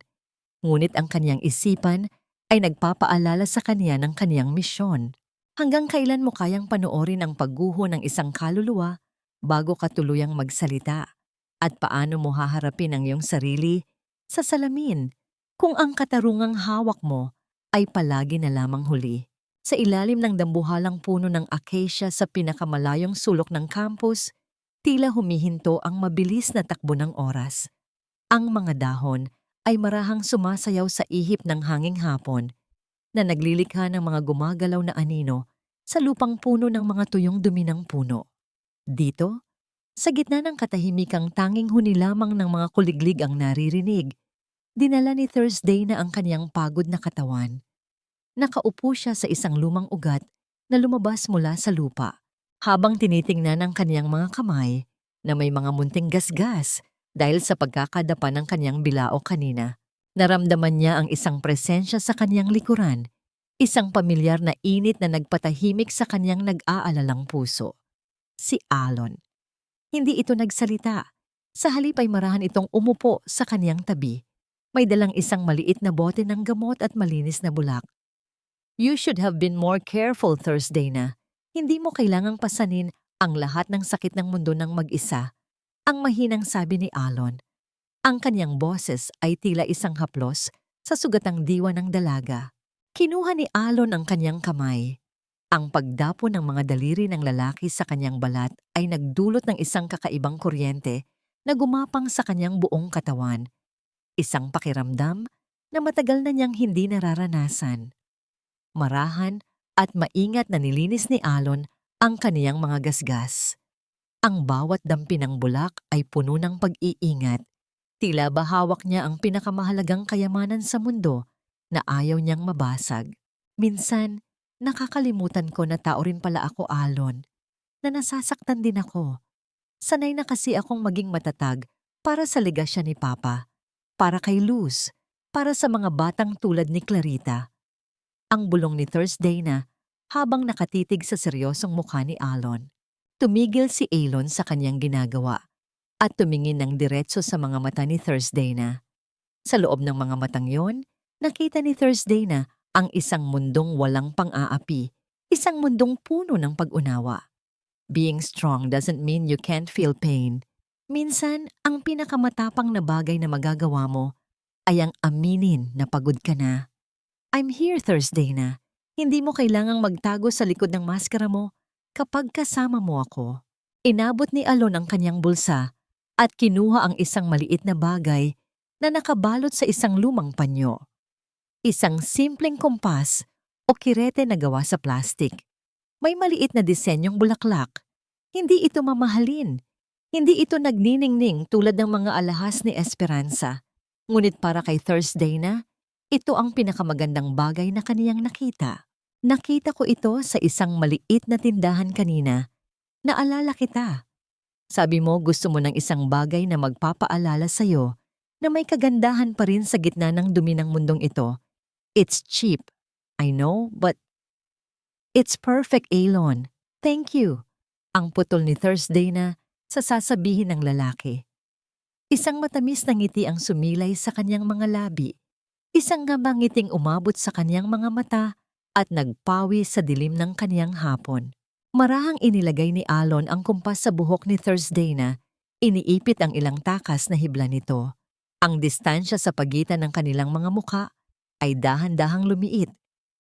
ngunit ang kanyang isipan ay nagpapaalala sa kanya ng kanyang misyon. Hanggang kailan mo kayang panoorin ang pagguho ng isang kaluluwa bago ka tuluyang magsalita? At paano mo haharapin ang iyong sarili sa salamin kung ang katarungang hawak mo ay palagi na lamang huli? Sa ilalim ng dambuhalang puno ng acacia sa pinakamalayong sulok ng campus, tila humihinto ang mabilis na takbo ng oras. Ang mga dahon ay marahang sumasayaw sa ihip ng hanging hapon na naglilikha ng mga gumagalaw na anino sa lupang puno ng mga tuyong dumi ng puno. Dito, sa gitna ng katahimikang tanging huni lamang ng mga kuliglig ang naririnig, dinala ni Thursday na ang kanyang pagod na katawan. Nakaupo siya sa isang lumang ugat na lumabas mula sa lupa habang tinitingnan ang kanyang mga kamay na may mga munting gasgas dahil sa pagkakadapa ng kanyang bilao kanina. Naramdaman niya ang isang presensya sa kanyang likuran, isang pamilyar na init na nagpatahimik sa kanyang nag-aalalang puso. Si Alon. Hindi ito nagsalita. Sa halip ay marahan itong umupo sa kanyang tabi. May dalang isang maliit na bote ng gamot at malinis na bulak. You should have been more careful, Thursday na. Hindi mo kailangang pasanin ang lahat ng sakit ng mundo ng mag-isa. Ang mahinang sabi ni Alon. Ang kanyang boses ay tila isang haplos sa sugatang diwa ng dalaga. Kinuha ni Alon ang kanyang kamay. Ang pagdapo ng mga daliri ng lalaki sa kanyang balat ay nagdulot ng isang kakaibang kuryente na gumapang sa kanyang buong katawan. Isang pakiramdam na matagal na niyang hindi nararanasan. Marahan at maingat na nilinis ni Alon ang kaniyang mga gasgas. Ang bawat dampi ng bulak ay puno ng pag-iingat. Tila ba hawak niya ang pinakamahalagang kayamanan sa mundo na ayaw niyang mabasag. Minsan, nakakalimutan ko na tao rin pala ako, Alon, na nasasaktan din ako. Sanay na kasi akong maging matatag para sa legasya ni Papa, para kay Luz, para sa mga batang tulad ni Clarita. Ang bulong ni Thursday na habang nakatitig sa seryosong mukha ni Alon. Tumigil si Alon sa kanyang ginagawa at tumingin ng diretso sa mga mata ni Thursday na. Sa loob ng mga matang yon, nakita ni Thursday na ang isang mundong walang pang-aapi, isang mundong puno ng pag-unawa. Being strong doesn't mean you can't feel pain. Minsan, ang pinakamatapang na bagay na magagawa mo ay ang aminin na pagod ka na. I'm here, Thursday na. Hindi mo kailangang magtago sa likod ng maskara mo kapag kasama mo ako. Inabot ni Alon ang kanyang bulsa at kinuha ang isang maliit na bagay na nakabalot sa isang lumang panyo. Isang simpleng kompas o kirete na gawa sa plastik. May maliit na disenyong bulaklak. Hindi ito mamahalin. Hindi ito nagniningning tulad ng mga alahas ni Esperanza. Ngunit para kay Thursday na, ito ang pinakamagandang bagay na kaniyang nakita. Nakita ko ito sa isang maliit na tindahan kanina. Naalala kita. Sabi mo gusto mo ng isang bagay na magpapaalala sa'yo na may kagandahan pa rin sa gitna ng dumi ng mundong ito. It's cheap, I know, but it's perfect, Alon. Thank you. Ang putol ni Thursday na sa sasabihin ng lalaki. Isang matamis na ngiti ang sumilay sa kanyang mga labi. Isang ngiting umabot sa kanyang mga mata at nagpawi sa dilim ng kanyang hapon. Marahang inilagay ni Alon ang kumpas sa buhok ni Thursday na iniipit ang ilang takas na hibla nito. Ang distansya sa pagitan ng kanilang mga muka ay dahan-dahang lumiit,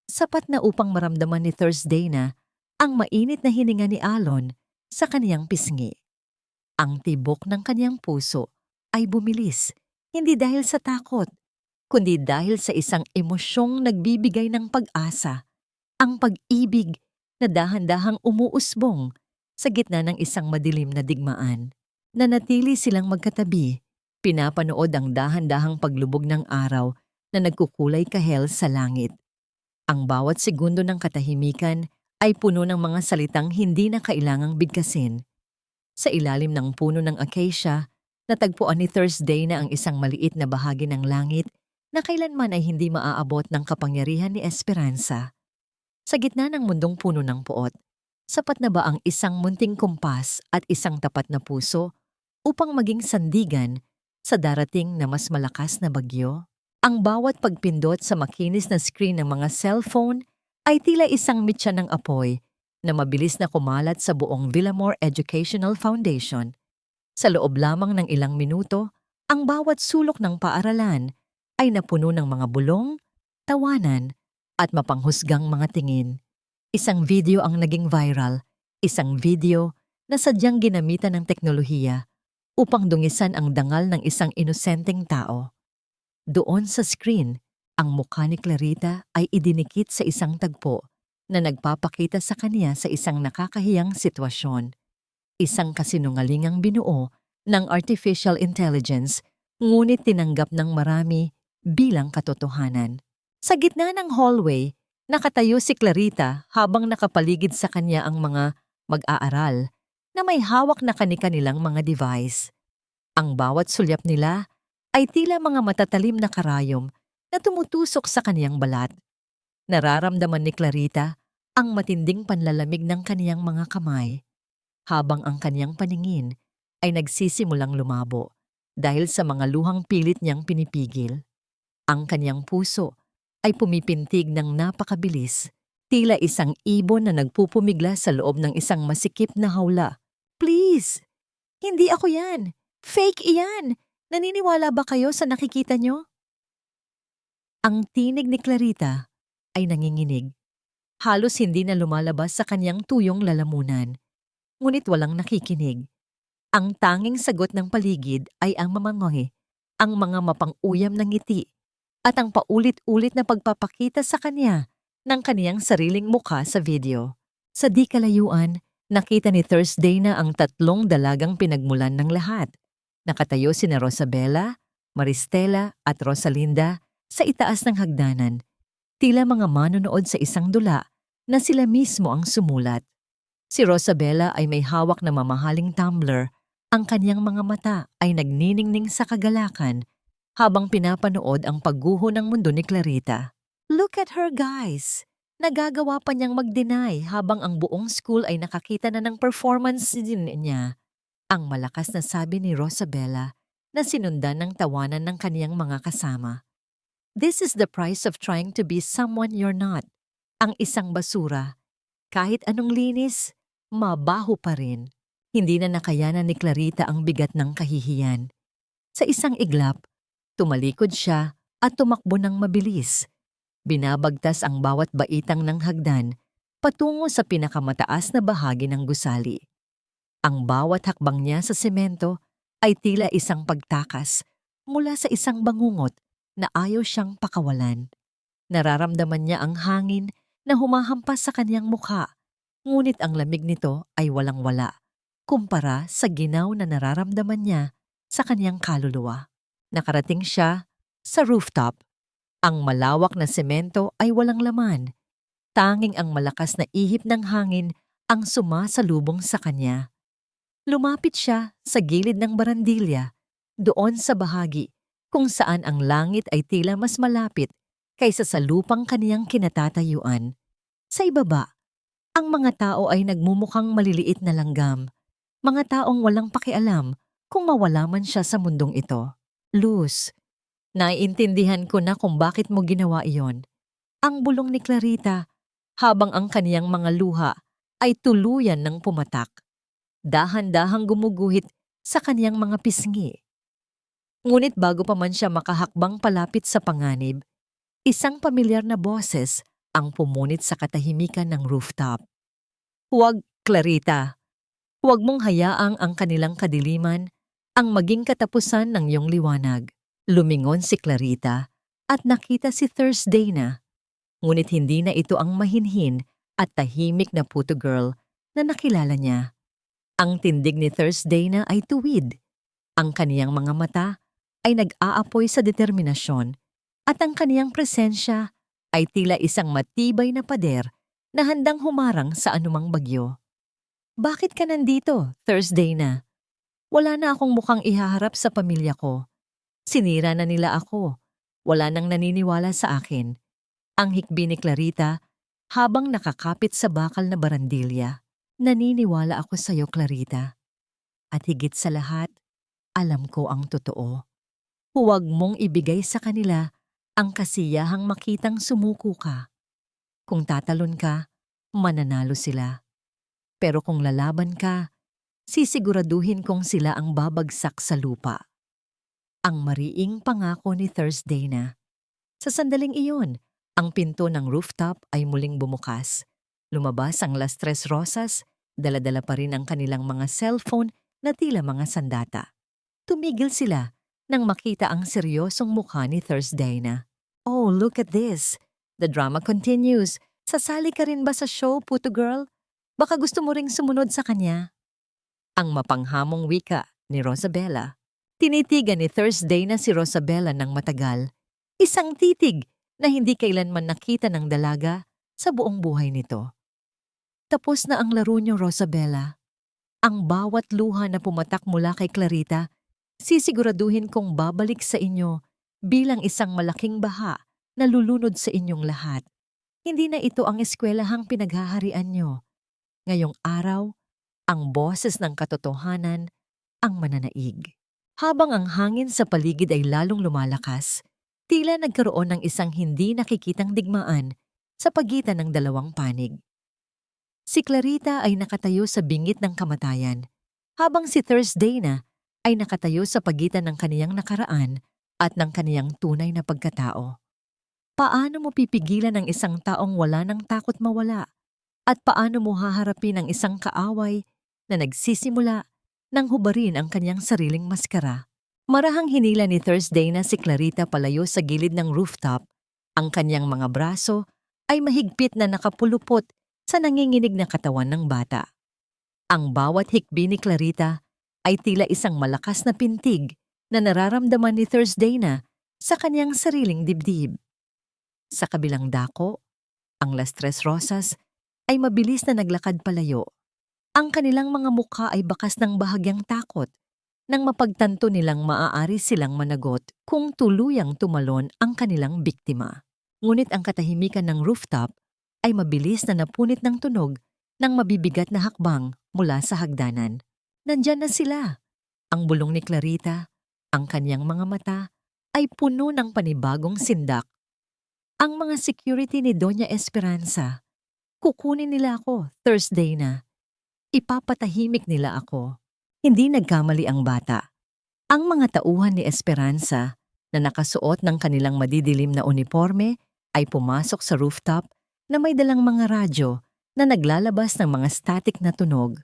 sapat na upang maramdaman ni Thursday na ang mainit na hininga ni Alon sa kaniyang pisngi. Ang tibok ng kaniyang puso ay bumilis, hindi dahil sa takot, kundi dahil sa isang emosyong nagbibigay ng pag-asa, ang pag-ibig na dahan-dahang umuusbong sa gitna ng isang madilim na digmaan. Nanatili silang magkatabi, pinapanood ang dahan-dahang paglubog ng araw na nagkukulay kahel sa langit. Ang bawat segundo ng katahimikan ay puno ng mga salitang hindi na kailangang bigkasin. Sa ilalim ng puno ng acacia, natagpuan ni Thursday na ang isang maliit na bahagi ng langit na kailanman ay hindi maaabot ng kapangyarihan ni Esperanza. Sa gitna ng mundong puno ng puot, sapat na ba ang isang munting kumpas at isang tapat na puso upang maging sandigan sa darating na mas malakas na bagyo? Ang bawat pagpindot sa makinis na screen ng mga cellphone ay tila isang mitya ng apoy na mabilis na kumalat sa buong Villamore Educational Foundation. Sa loob lamang ng ilang minuto, ang bawat sulok ng paaralan ay napuno ng mga bulong, tawanan, at mapanghusgang mga tingin. Isang video ang naging viral, isang video na sadyang ginamitan ng teknolohiya upang dungisan ang dangal ng isang inosenteng tao. Doon sa screen, ang mukha ni Clarita ay idinikit sa isang tagpo na nagpapakita sa kanya sa isang nakakahiyang sitwasyon. Isang kasinungalingang binuo ng artificial intelligence, ngunit tinanggap ng marami bilang katotohanan. Sa gitna ng hallway, nakatayo si Clarita habang nakapaligid sa kanya ang mga mag-aaral na may hawak na kani-kanilang mga device. Ang bawat sulyap nila ay tila mga matatalim na karayom na tumutusok sa kaniyang balat. Nararamdaman ni Clarita ang matinding panlalamig ng kaniyang mga kamay, habang ang kaniyang paningin ay nagsisimulang lumabo dahil sa mga luhang pilit niyang pinipigil. Ang kaniyang puso ay pumipintig ng napakabilis, tila isang ibon na nagpupumigla sa loob ng isang masikip na hawla. Please! Hindi ako yan! Fake iyan! Naniniwala ba kayo sa nakikita nyo? Ang tinig ni Clarita ay nanginginig. Halos hindi na lumalabas sa kanyang tuyong lalamunan. Ngunit walang nakikinig. Ang tanging sagot ng paligid ay ang mamangoy, ang mga mapang-uyam na ngiti, at ang paulit-ulit na pagpapakita sa kanya ng kaniyang sariling mukha sa video. Sa di kalayuan, nakita ni Thursday na ang tatlong dalagang pinagmulan ng lahat. Nakatayo sina Rosabella, Maristela at Rosalinda sa itaas ng hagdanan. Tila mga manonood sa isang dula na sila mismo ang sumulat. Si Rosabella ay may hawak na mamahaling tumbler. Ang kanyang mga mata ay nagniningning sa kagalakan habang pinapanood ang pagguho ng mundo ni Clarita. Look at her, guys! Nagagawa pa niyang mag-deny habang ang buong school ay nakakita na ng performance din niya. Ang malakas na sabi ni Rosabella na sinundan ng tawanan ng kaniyang mga kasama. This is the price of trying to be someone you're not. Ang isang basura. Kahit anong linis, mabaho pa rin. Hindi na nakayanan ni Clarita ang bigat ng kahihiyan. Sa isang iglap, tumalikod siya at tumakbo ng mabilis. Binabagtas ang bawat baitang ng hagdan patungo sa pinakamataas na bahagi ng gusali. Ang bawat hakbang niya sa semento ay tila isang pagtakas mula sa isang bangungot na ayaw siyang pakawalan. Nararamdaman niya ang hangin na humahampas sa kanyang mukha, ngunit ang lamig nito ay walang-wala kumpara sa ginaw na nararamdaman niya sa kanyang kaluluwa. Nakarating siya sa rooftop. Ang malawak na semento ay walang laman. Tanging ang malakas na ihip ng hangin ang sumasalubong sa kanya. Lumapit siya sa gilid ng barandilya, doon sa bahagi kung saan ang langit ay tila mas malapit kaysa sa lupang kaniyang kinatatayuan. Sa ibaba, ang mga tao ay nagmumukhang maliliit na langgam. Mga taong walang pakialam kung mawala man siya sa mundong ito. Luz, naiintindihan ko na kung bakit mo ginawa iyon. Ang bulong ni Clarita habang ang kaniyang mga luha ay tuluyan ng pumatak. Dahan-dahang gumuguhit sa kaniyang mga pisngi. Ngunit bago pa man siya makahakbang palapit sa panganib, isang pamilyar na boses ang pumunit sa katahimikan ng rooftop. Huwag, Clarita. Huwag mong hayaang ang kanilang kadiliman ang maging katapusan ng iyong liwanag. Lumingon si Clarita at nakita si Thursday na. Ngunit hindi na ito ang mahinhin at tahimik na puto girl na nakilala niya. Ang tindig ni Thursday na ay tuwid. Ang kaniyang mga mata ay nag-aapoy sa determinasyon at ang kaniyang presensya ay tila isang matibay na pader na handang humarang sa anumang bagyo. Bakit ka nandito, Thursday na? Wala na akong mukhang ihaharap sa pamilya ko. Sinira na nila ako. Wala nang naniniwala sa akin. Ang hikbi ni Clarita habang nakakapit sa bakal na barandilya. Naniniwala ako sa iyo, Clarita. At higit sa lahat, alam ko ang totoo. Huwag mong ibigay sa kanila ang kasiyahang makitang sumuko ka. Kung tatalon ka, mananalo sila. Pero kung lalaban ka, sisiguraduhin kong sila ang babagsak sa lupa. Ang mariing pangako ni Thursday na. Sa sandaling iyon, ang pinto ng rooftop ay muling bumukas. Lumabas ang Las Tres Rosas, dala-dala pa rin ang kanilang mga cellphone na tila mga sandata. Tumigil sila nang makita ang seryosong mukha ni Thursday na. Oh, look at this. The drama continues. Sasali ka rin ba sa show, puto girl? Baka gusto mo ring sumunod sa kanya. Ang mapanghamong wika ni Rosabella. Tinitigan ni Thursday na si Rosabella ng matagal. Isang titig na hindi kailanman nakita ng dalaga sa buong buhay nito. Tapos na ang laro niyo, Rosabella. Ang bawat luha na pumatak mula kay Clarita, sisiguraduhin kong babalik sa inyo bilang isang malaking baha na lulunod sa inyong lahat. Hindi na ito ang eskwelahang pinaghaharian niyo. Ngayong araw, ang boses ng katotohanan ang mananaig. Habang ang hangin sa paligid ay lalong lumalakas, tila nagkaroon ng isang hindi nakikitang digmaan sa pagitan ng dalawang panig. Si Clarita ay nakatayo sa bingit ng kamatayan, habang si Thursday na ay nakatayo sa pagitan ng kaniyang nakaraan at ng kaniyang tunay na pagkatao. Paano mo pipigilan ang isang taong wala ng takot mawala? At paano mo haharapin ang isang kaaway na nagsisimula nang hubarin ang kanyang sariling maskara? Marahang hinila ni Thursday na si Clarita palayo sa gilid ng rooftop. Ang kanyang mga braso ay mahigpit na nakapulupot sa nanginginig na katawan ng bata. Ang bawat hikbi ni Clarita ay tila isang malakas na pintig na nararamdaman ni Thursday na sa kanyang sariling dibdib. Sa kabilang dako, ang Las Tres Rosas ay mabilis na naglakad palayo. Ang kanilang mga mukha ay bakas ng bahagyang takot nang mapagtanto nilang maaari silang managot kung tuluyang tumalon ang kanilang biktima. Ngunit ang katahimikan ng rooftop ay mabilis na napunit ng tunog ng mabibigat na hakbang mula sa hagdanan. Nandyan na sila. Ang bulong ni Clarita, ang kanyang mga mata, ay puno ng panibagong sindak. Ang mga security ni Doña Esperanza, kukunin nila ako Thursday na. Ipapatahimik nila ako. Hindi nagkamali ang bata. Ang mga tauhan ni Esperanza na nakasuot ng kanilang madidilim na uniforme ay pumasok sa rooftop na may dalang mga radyo na naglalabas ng mga static na tunog.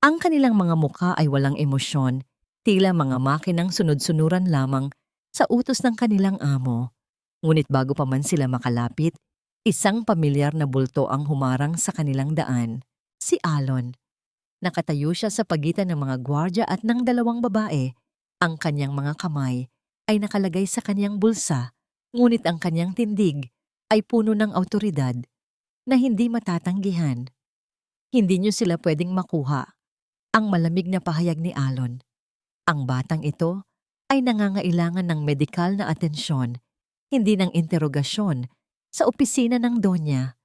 Ang kanilang mga mukha ay walang emosyon, tila mga makinang sunod-sunuran lamang sa utos ng kanilang amo. Ngunit bago pa man sila makalapit, isang pamilyar na bulto ang humarang sa kanilang daan, si Alon. Nakatayo siya sa pagitan ng mga gwardya at ng dalawang babae. Ang kanyang mga kamay ay nakalagay sa kanyang bulsa, ngunit ang kanyang tindig ay puno ng awtoridad na hindi matatanggihan. Hindi niyo sila pwedeng makuha. Ang malamig na pahayag ni Alon. Ang batang ito ay nangangailangan ng medikal na atensyon, hindi ng interogasyon sa opisina ng Donya.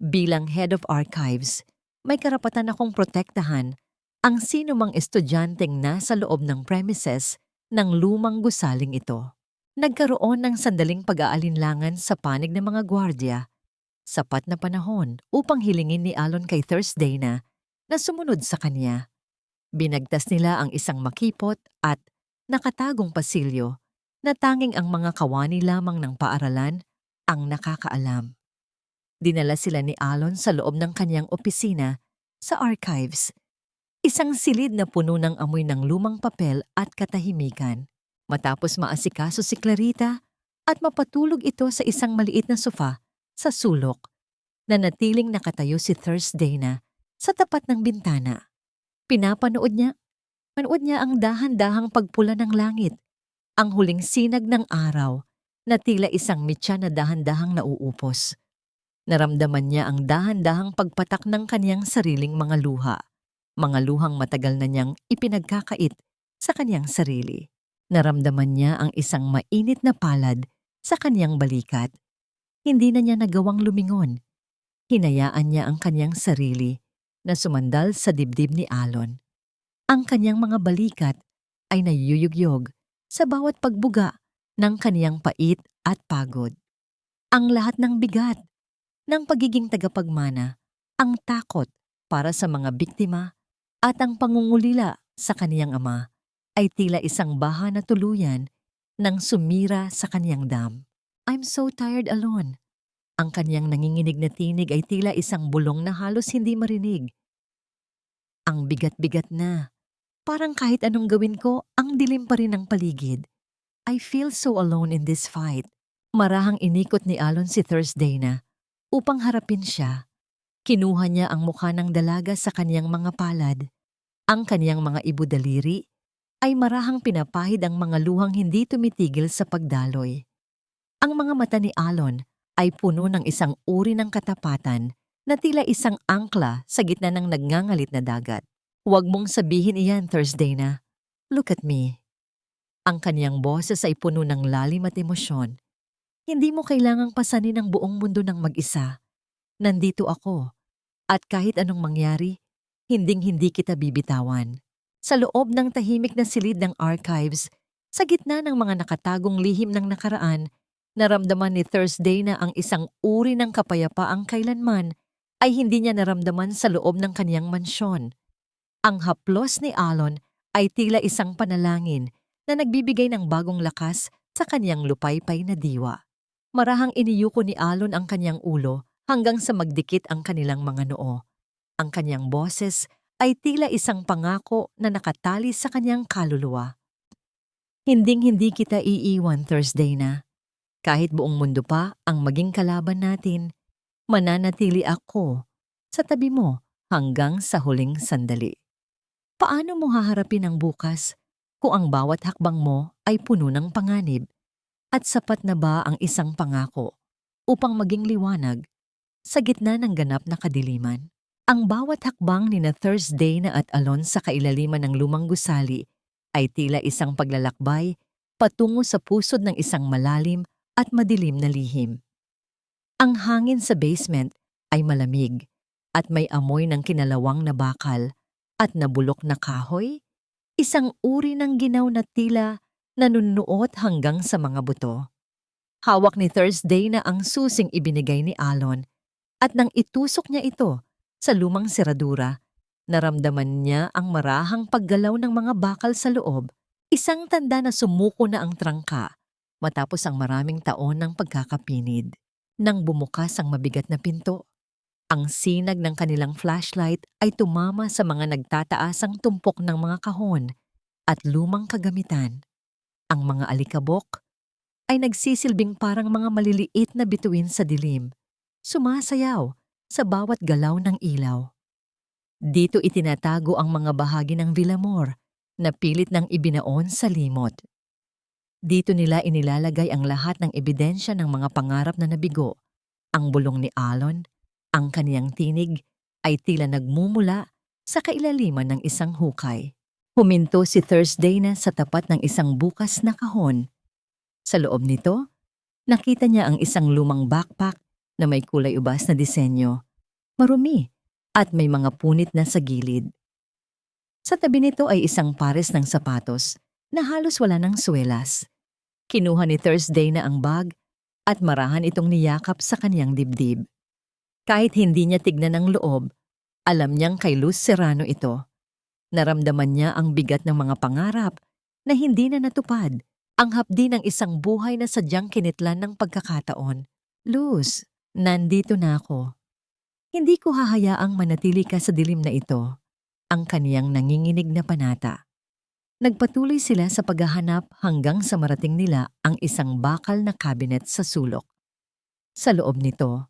Bilang Head of Archives, may karapatan akong protektahan ang sino mang estudyanteng nasa loob ng premises ng lumang gusaling ito. Nagkaroon ng sandaling pag-aalinlangan sa panig ng mga gwardya. Sapat na panahon upang hilingin ni Alon kay Thursday na sumunod sa kanya. Binagtas nila ang isang makipot at nakatagong pasilyo na tanging ang mga kawani lamang ng paaralan ang nakakaalam. Dinala sila ni Alon sa loob ng kanyang opisina sa archives. Isang silid na puno ng amoy ng lumang papel at katahimikan. Matapos maasikaso si Clarita at mapatulog ito sa isang maliit na sofa sa sulok, nanatiling nakatayo si Thursday na sa tapat ng bintana. Pinapanood niya ang dahan-dahang pagpula ng langit, ang huling sinag ng araw na tila isang mitya na dahan-dahang nauupos. Naramdaman niya ang dahan-dahang pagpatak ng kanyang sariling mga luha, mga luhang matagal na niyang ipinagkakait sa kanyang sarili. Naramdaman niya ang isang mainit na palad sa kanyang balikat. Hindi na niya nagawang lumingon. Hinayaan niya ang kanyang sarili na sumandal sa dibdib ni Alon. Ang kanyang mga balikat ay nayuyugyog sa bawat pagbuga ng kanyang pait at pagod. Ang lahat ng bigat ng pagiging tagapagmana, ang takot para sa mga biktima at ang pangungulila sa kaniyang ama ay tila isang baha na tuluyan nang sumira sa kaniyang dam. I'm so tired alone. Ang kaniyang nanginginig na tinig ay tila isang bulong na halos hindi marinig. Ang bigat-bigat na. Parang kahit anong gawin ko, ang dilim pa rin ng paligid. I feel so alone in this fight. Marahang inikot ni Alon si Thursday na upang harapin siya. Kinuha niya ang mukha ng dalaga sa kaniyang mga palad. Ang kaniyang mga ibudaliri ay marahang pinapahid ang mga luhang hindi tumitigil sa pagdaloy. Ang mga mata ni Alon ay puno ng isang uri ng katapatan na tila isang angkla sa gitna ng nagngangalit na dagat. Huwag mong sabihin iyan, Thursday na. Look at me. Ang kaniyang boses ay puno ng lalim at emosyon. Hindi mo kailangang pasanin ang buong mundo ng mag-isa. Nandito ako. At kahit anong mangyari, hinding-hindi kita bibitawan. Sa loob ng tahimik na silid ng archives, sa gitna ng mga nakatagong lihim ng nakaraan, naramdaman ni Thursday na ang isang uri ng kapayapaang kailanman ay hindi niya naramdaman sa loob ng kaniyang mansyon. Ang haplos ni Alon ay tila isang panalangin na nagbibigay ng bagong lakas sa kaniyang lupaypay na diwa. Marahang iniyuko ni Alon ang kanyang ulo hanggang sa magdikit ang kanilang mga noo. Ang kanyang boses ay tila isang pangako na nakatali sa kanyang kaluluwa. Hinding-hindi kita iiwan, Thursday na. Kahit buong mundo pa ang maging kalaban natin, mananatili ako sa tabi mo hanggang sa huling sandali. Paano mo haharapin ang bukas kung ang bawat hakbang mo ay puno ng panganib? At sapat na ba ang isang pangako upang maging liwanag sa gitna ng ganap na kadiliman? Ang bawat hakbang ni na Thursday na at Alon sa kailaliman ng lumang gusali ay tila isang paglalakbay patungo sa pusod ng isang malalim at madilim na lihim. Ang hangin sa basement ay malamig at may amoy ng kinalawang na bakal at nabulok na kahoy, isang uri ng ginaw na tila nanunuot hanggang sa mga buto. Hawak ni Thursday na ang susing ibinigay ni Alon at nang itusok niya ito sa lumang seradura, naramdaman niya ang marahang paggalaw ng mga bakal sa loob, isang tanda na sumuko na ang trangka matapos ang maraming taon ng pagkakapinid. Nang bumukas ang mabigat na pinto, ang sinag ng kanilang flashlight ay tumama sa mga nagtataasang tumpok ng mga kahon at lumang kagamitan. Ang mga alikabok ay nagsisilbing parang mga maliliit na bituin sa dilim, sumasayaw sa bawat galaw ng ilaw. Dito itinatago ang mga bahagi ng Villamor na pilit ng ibinaon sa limot. Dito nila inilalagay ang lahat ng ebidensya ng mga pangarap na nabigo. Ang bulong ni Alon, ang kaniyang tinig, ay tila nagmumula sa kailaliman ng isang hukay. Huminto si Thursday na sa tapat ng isang bukas na kahon. Sa loob nito, nakita niya ang isang lumang backpack na may kulay ubas na disenyo, marumi at may mga punit na sa gilid. Sa tabi nito ay isang pares ng sapatos na halos wala ng swelas. Kinuha ni Thursday na ang bag at marahan itong niyakap sa kaniyang dibdib. Kahit hindi niya tignan ang loob, alam niyang kay Luz Serrano ito. Naramdaman niya ang bigat ng mga pangarap na hindi na natupad, ang hapdi ng isang buhay na sadyang kinitlan ng pagkakataon. Luz, nandito na ako. Hindi ko hahayaang manatili ka sa dilim na ito, ang kaniyang nanginginig na panata. Nagpatuloy sila sa paghahanap hanggang sa marating nila ang isang bakal na cabinet sa sulok. Sa loob nito,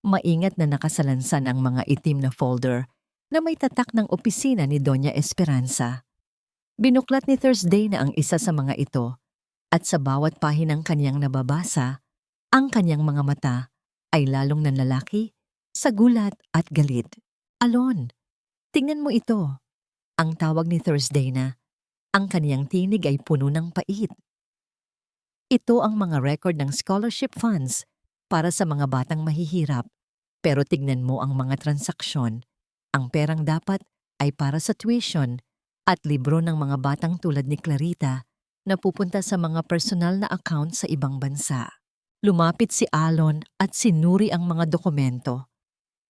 maingat na nakasalansan ang mga itim na folder na may tatak ng opisina ni Doña Esperanza. Binuklat ni Thursday na ang isa sa mga ito at sa bawat pahinang kaniyang nababasa, ang kaniyang mga mata ay lalong nanlalaki sa gulat at galit. Alon, tingnan mo ito. Ang tawag ni Thursday na, ang kaniyang tinig ay puno ng pait. Ito ang mga record ng scholarship funds para sa mga batang mahihirap. Pero tignan mo ang mga transaksyon. Ang perang dapat ay para sa tuition at libro ng mga batang tulad ni Clarita na pupunta sa mga personal na account sa ibang bansa. Lumapit si Alon at sinuri ang mga dokumento.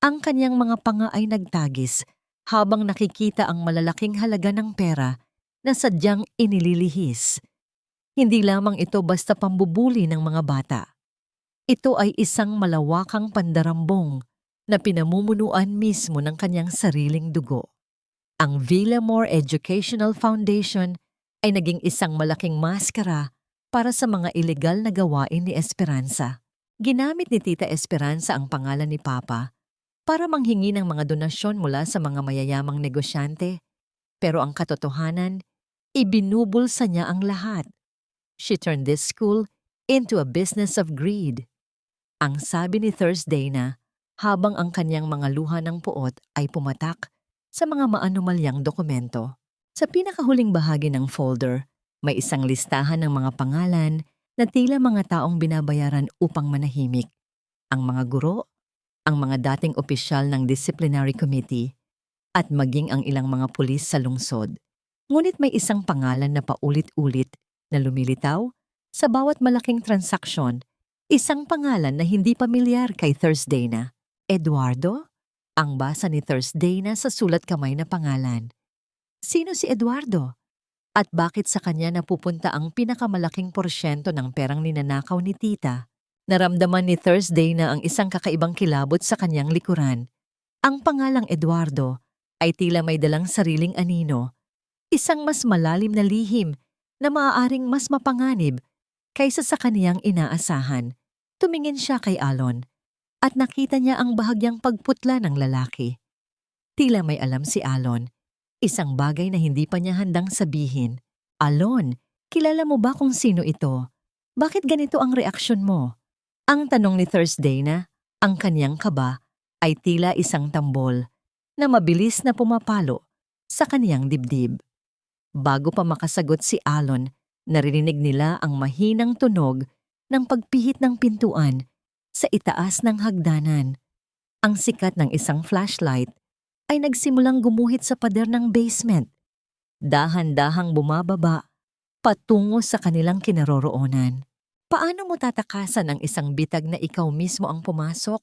Ang kanyang mga panga ay nagtagis habang nakikita ang malalaking halaga ng pera na sadyang inililihis. Hindi lamang ito basta pambubuli ng mga bata. Ito ay isang malawakang pandarambong na pinamumunuan mismo ng kanyang sariling dugo. Ang Villamor Educational Foundation ay naging isang malaking maskara para sa mga ilegal na gawain ni Esperanza. Ginamit ni Tita Esperanza ang pangalan ni Papa para manghingi ng mga donasyon mula sa mga mayayamang negosyante, pero ang katotohanan, ibinubulsa niya ang lahat. She turned this school into a business of greed. Ang sabi ni Thursday na habang ang kanyang mga luha ng puot ay pumatak sa mga maanumalyang dokumento. Sa pinakahuling bahagi ng folder, may isang listahan ng mga pangalan na tila mga taong binabayaran upang manahimik. Ang mga guro, ang mga dating opisyal ng disciplinary committee, at maging ang ilang mga pulis sa lungsod. Ngunit may isang pangalan na paulit-ulit na lumilitaw sa bawat malaking transaksyon, isang pangalan na hindi pamilyar kay Thursday na. Eduardo? Ang basa ni Thursday na sa sulat kamay na pangalan. Sino si Eduardo? At bakit sa kanya napupunta ang pinakamalaking porsyento ng perang ninanakaw ni Tita? Naramdaman ni Thursday na ang isang kakaibang kilabot sa kanyang likuran. Ang pangalang Eduardo ay tila may dalang sariling anino, isang mas malalim na lihim na maaaring mas mapanganib kaysa sa kaniyang inaasahan. Tumingin siya kay Alon at nakita niya ang bahagyang pagputla ng lalaki. Tila may alam si Alon, isang bagay na hindi pa niya handang sabihin. Alon, kilala mo ba kung sino ito? Bakit ganito ang reaksyon mo? Ang tanong ni Thursday na, ang kanyang kaba ay tila isang tambol na mabilis na pumapalo sa kaniyang dibdib. Bago pa makasagot si Alon, narinig nila ang mahinang tunog ng pagpihit ng pintuan sa itaas ng hagdanan. Ang sikat ng isang flashlight ay nagsimulang gumuhit sa pader ng basement. Dahan-dahang bumababa patungo sa kanilang kinaroroonan. Paano mo tatakasan ang isang bitag na ikaw mismo ang pumasok?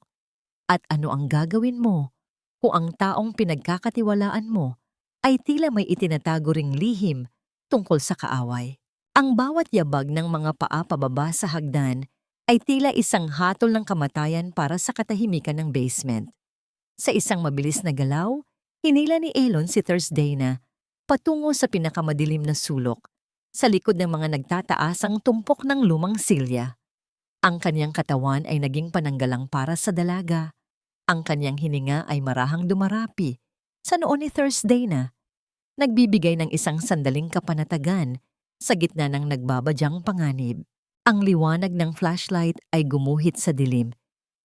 At ano ang gagawin mo kung ang taong pinagkakatiwalaan mo ay tila may itinatago ring lihim tungkol sa kaaway? Ang bawat yabag ng mga paa pababa sa hagdan ay tila isang hatol ng kamatayan para sa katahimikan ng basement. Sa isang mabilis na galaw, hinila ni Elon si Thursday na patungo sa pinakamadilim na sulok, sa likod ng mga nagtataasang tumpok ng lumang silya. Ang kanyang katawan ay naging pananggalang para sa dalaga. Ang kanyang hininga ay marahang dumarapi sa noo ni Thursday na, nagbibigay ng isang sandaling kapanatagan sa gitna ng nagbabadyang panganib. Ang liwanag ng flashlight ay gumuhit sa dilim,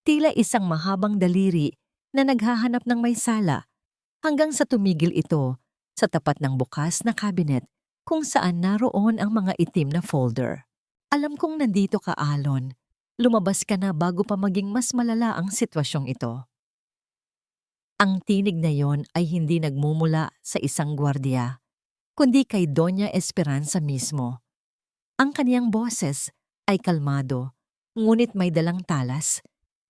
tila isang mahabang daliri na naghahanap ng may sala, hanggang sa tumigil ito sa tapat ng bukas na cabinet kung saan naroon ang mga itim na folder. Alam kong nandito ka, Alon. Lumabas ka na bago pa maging mas malala ang sitwasyong ito. Ang tinig na yon ay hindi nagmumula sa isang gwardiya, kundi kay Doña Esperanza mismo. Ang kaniyang boses ay kalmado, ngunit may dalang talas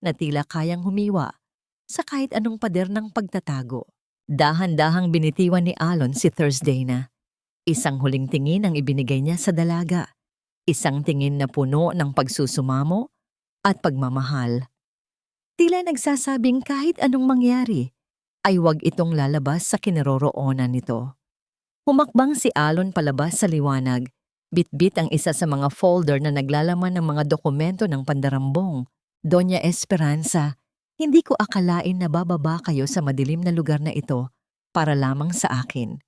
na tila kayang humiwa sa kahit anong pader ng pagtatago. Dahan-dahang binitiwan ni Alon si Thursday na. Isang huling tingin ang ibinigay niya sa dalaga. Isang tingin na puno ng pagsusumamo at pagmamahal. Tila nagsasabing kahit anong mangyari, ay huwag itong lalabas sa kinaroroonan nito. Humakbang si Alon palabas sa liwanag, bitbit ang isa sa mga folder na naglalaman ng mga dokumento ng pandarambong. Doña Esperanza, hindi ko akalain na bababa kayo sa madilim na lugar na ito para lamang sa akin.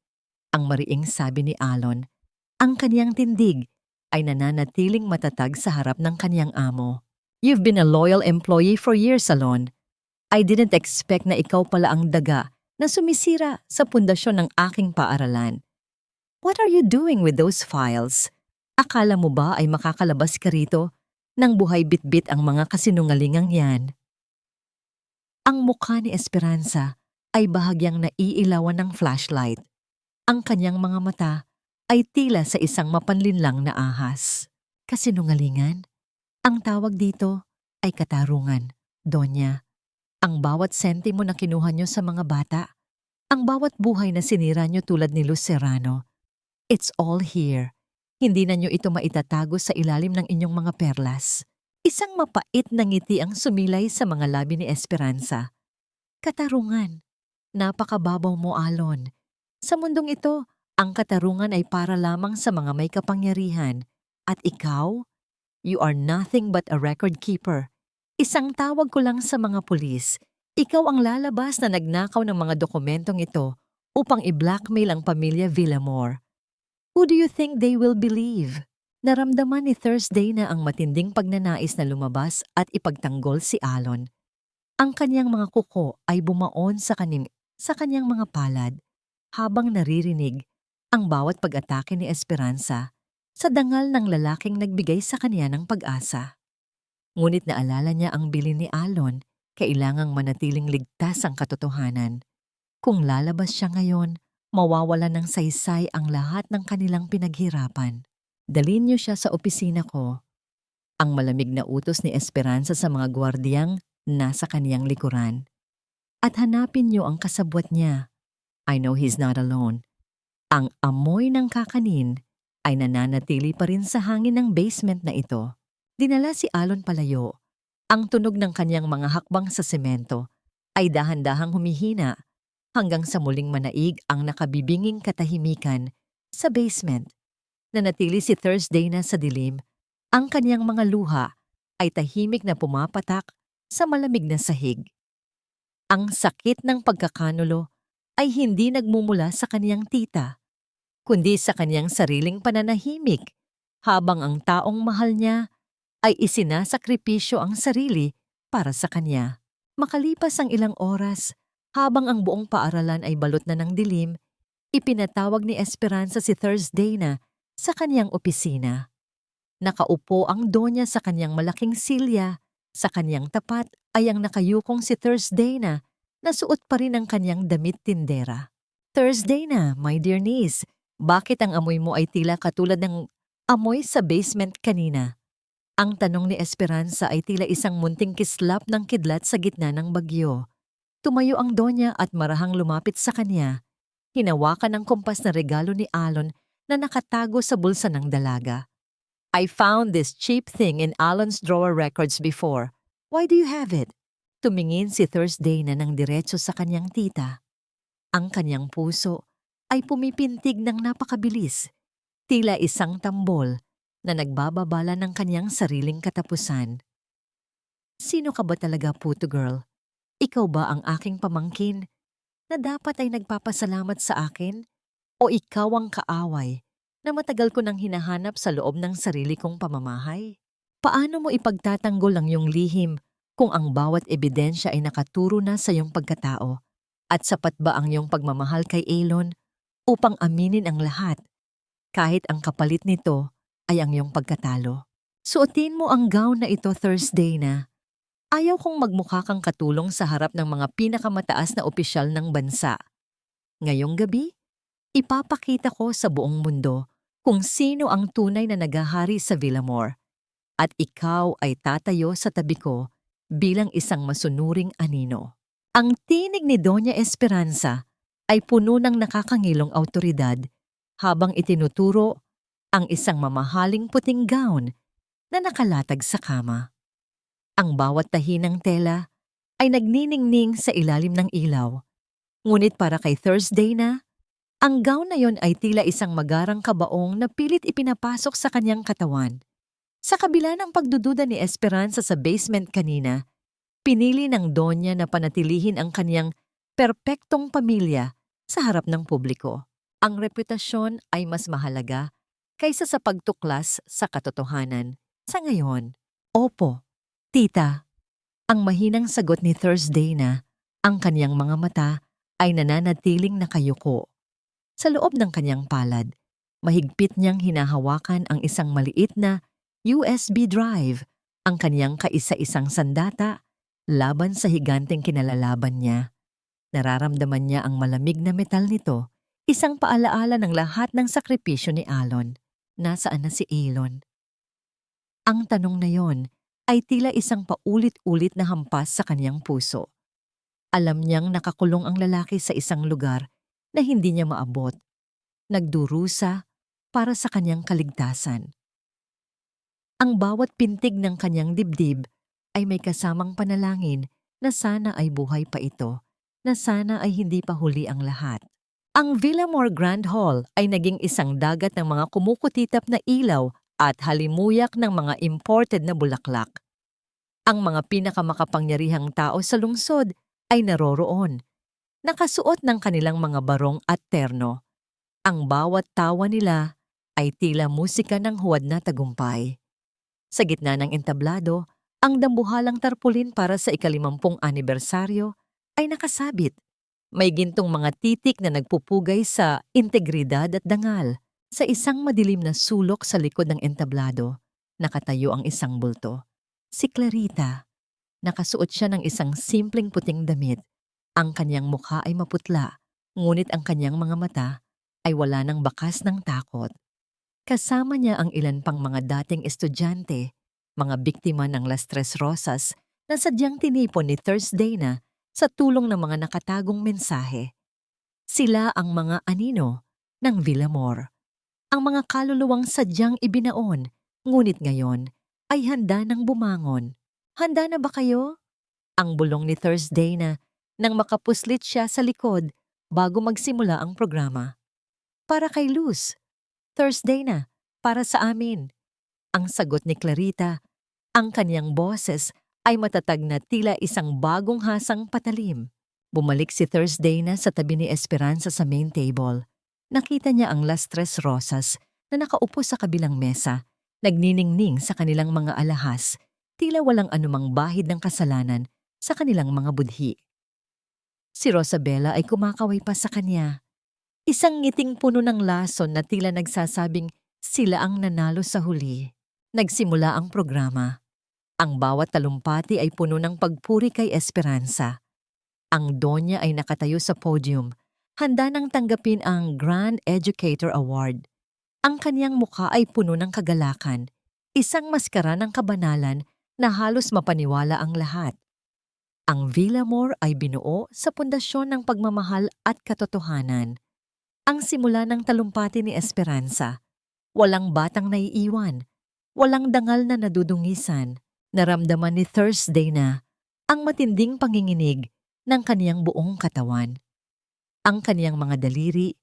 Ang mariing sabi ni Alon, ang kaniyang tindig ay nananatiling matatag sa harap ng kaniyang amo. You've been a loyal employee for years, Alon. I didn't expect na ikaw pala ang daga na sumisira sa pundasyon ng aking paaralan. What are you doing with those files? Akala mo ba ay makakalabas ka rito nang buhay bitbit ang mga kasinungalingang yan? Ang mukha ni Esperanza ay bahagyang naiilawan ng flashlight. Ang kanyang mga mata ay tila sa isang mapanlinlang na ahas. Kasinungalingan? Ang tawag dito ay katarungan, Donya. Ang bawat sentimo na kinuha nyo sa mga bata, ang bawat buhay na sinira nyo tulad ni Luz Serrano, it's all here. Hindi na nyo ito maitatago sa ilalim ng inyong mga perlas. Isang mapait na ngiti ang sumilay sa mga labi ni Esperanza. Katarungan. Napakababaw mo, Alon. Sa mundong ito, ang katarungan ay para lamang sa mga may kapangyarihan. At ikaw? You are nothing but a record keeper. Isang tawag ko lang sa mga pulis. Ikaw ang lalabas na nagnakaw ng mga dokumentong ito upang i-blackmail ang pamilya Villamor. Who do you think they will believe? Naramdaman ni Thursday na ang matinding pagnanais na lumabas at ipagtanggol si Alon. Ang kanyang mga kuko ay bumaon sa kanyang mga palad habang naririnig ang bawat pag-atake ni Esperanza sa dangal ng lalaking nagbigay sa kanya ng pag-asa. Ngunit naalala niya ang bilin ni Alon, kailangang manatiling ligtas ang katotohanan. Kung lalabas siya ngayon, mawawala ng saysay ang lahat ng kanilang pinaghirapan. Dalhin niyo siya sa opisina ko. Ang malamig na utos ni Esperanza sa mga gwardiyang nasa kaniyang likuran. At hanapin niyo ang kasabwat niya. I know he's not alone. Ang amoy ng kakanin ay nananatili pa rin sa hangin ng basement na ito. Dinala si Alon palayo Ang tunog ng kanyang mga hakbang sa semento ay dahan-dahang humihina hanggang sa muling manaig ang nakabibinging katahimikan sa basement. Nanatili si Thursday na sa dilim, ang kanyang mga luha ay tahimik na pumapatak sa malamig na sahig. Ang sakit ng pagkakanulo ay hindi nagmumula sa kanyang tita, kundi sa kanyang sariling pananahimik habang ang taong mahal niya ay isinasakripisyo ang sarili para sa kanya. Makalipas ang ilang oras, habang ang buong paaralan ay balot na ng dilim, ipinatawag ni Esperanza si Thursday na sa kanyang opisina. Nakaupo ang donya sa kanyang malaking silya. Sa kanyang tapat ay ang nakayukong si Thursday na nasuot pa rin ang kanyang damit tindera. Thursday na, my dear niece, bakit ang amoy mo ay tila katulad ng amoy sa basement kanina? Ang tanong ni Esperanza ay tila isang munting kislap ng kidlat sa gitna ng bagyo. Tumayo ang donya at marahang lumapit sa kanya. Hinawakan ang kumpas na regalo ni Alon na nakatago sa bulsa ng dalaga. I found this cheap thing in Alon's drawer records before. Why do you have it? Tumingin si Thursday na ng diretso sa kanyang tita. Ang kanyang puso ay pumipintig ng napakabilis, tila isang tambol na nagbababala ng kanyang sariling katapusan. Sino ka ba talaga, puto girl? Ikaw ba ang aking pamangkin na dapat ay nagpapasalamat sa akin? O ikaw ang kaaway na matagal ko nang hinahanap sa loob ng sarili kong pamamahay? Paano mo ipagtatanggol ang iyong lihim kung ang bawat ebidensya ay nakaturo na sa iyong pagkatao? At sapat ba ang iyong pagmamahal kay Elon upang aminin ang lahat, kahit ang kapalit nito ay ang iyong pagkatalo? Suotin mo ang gown na ito, Thursday na. Ayaw kong magmukha kang katulong sa harap ng mga pinakamataas na opisyal ng bansa. Ngayong gabi, ipapakita ko sa buong mundo kung sino ang tunay na nagahari sa Villamor, at ikaw ay tatayo sa tabi ko bilang isang masunuring anino. Ang tinig ni Doña Esperanza ay puno ng nakakangilong awtoridad habang itinuturo ang isang mamahaling puting gown na nakalatag sa kama. Ang bawat tahi ng tela ay nagniningning sa ilalim ng ilaw. Ngunit para kay Thursday na, ang gown na yon ay tila isang magarang kabaong na pilit ipinapasok sa kanyang katawan. Sa kabila ng pagdududa ni Esperanza sa basement kanina, pinili ng Donya na panatilihin ang kanyang perpektong pamilya sa harap ng publiko. Ang reputasyon ay mas mahalaga kaysa sa pagtuklas sa katotohanan. Sa ngayon, opo, tita. Ang mahinang sagot ni Thursday na ang kanyang mga mata ay nananatiling nakayuko. Sa loob ng kanyang palad, mahigpit niyang hinahawakan ang isang maliit na USB drive, ang kanyang kaisa-isang sandata, laban sa higanteng kinalalaban niya. Nararamdaman niya ang malamig na metal nito, isang paalaala ng lahat ng sakripisyo ni Alon. Nasaan na si Elon? Ang tanong na yon ay tila isang paulit-ulit na hampas sa kanyang puso. Alam niyang nakakulong ang lalaki sa isang lugar na hindi niya maabot. Nagdurusa para sa kanyang kaligtasan. Ang bawat pintig ng kanyang dibdib ay may kasamang panalangin na sana ay buhay pa ito, na sana ay hindi pa huli ang lahat. Ang Villamor Grand Hall ay naging isang dagat ng mga kumukutitap na ilaw at halimuyak ng mga imported na bulaklak. Ang mga pinakamakapangyarihang tao sa lungsod ay naroroon, nakasuot ng kanilang mga barong at terno. Ang bawat tawa nila ay tila musika ng huwad na tagumpay. Sa gitna ng entablado, ang dambuhalang tarpulin para sa ika-50 anibersaryo ay nakasabit. May gintong mga titik na nagpupugay sa integridad at dangal. Sa isang madilim na sulok sa likod ng entablado, nakatayo ang isang bulto. Si Clarita. Nakasuot siya ng isang simpleng puting damit. Ang kanyang mukha ay maputla, ngunit ang kanyang mga mata ay wala ng bakas ng takot. Kasama niya ang ilan pang mga dating estudyante, mga biktima ng Las Tres Rosas na sadyang tinipon ni Thursday na sa tulong ng mga nakatagong mensahe. Sila ang mga anino ng Villamor. Ang mga kaluluwang sadyang ibinaon, ngunit ngayon ay handa ng bumangon. Handa na ba kayo? Ang bulong ni Thursday na nang makapuslit siya sa likod bago magsimula ang programa. Para kay Luz. Thursday na. Para sa amin. Ang sagot ni Clarita, ang kanyang boses ay matatag na tila isang bagong hasang patalim. Bumalik si Thursday na sa tabi ni Esperanza sa main table. Nakita niya ang Las Tres Rosas na nakaupo sa kabilang mesa, nagniningning sa kanilang mga alahas, tila walang anumang bahid ng kasalanan sa kanilang mga budhi. Si Rosabella ay kumakaway pa sa kanya. Isang ngiting puno ng lason na tila nagsasabing sila ang nanalo sa huli. Nagsimula ang programa. Ang bawat talumpati ay puno ng pagpuri kay Esperanza. Ang Donya ay nakatayo sa podium, handa nang tanggapin ang Grand Educator Award. Ang kanyang mukha ay puno ng kagalakan, isang maskara ng kabanalan na halos mapaniwala ang lahat. Ang Villamor ay binuo sa pundasyon ng pagmamahal at katotohanan. Ang simula ng talumpati ni Esperanza, walang batang naiiwan, walang dangal na nadudungisan. Naramdaman ni Thursday na ang matinding panginginig ng kaniyang buong katawan. Ang kaniyang mga daliri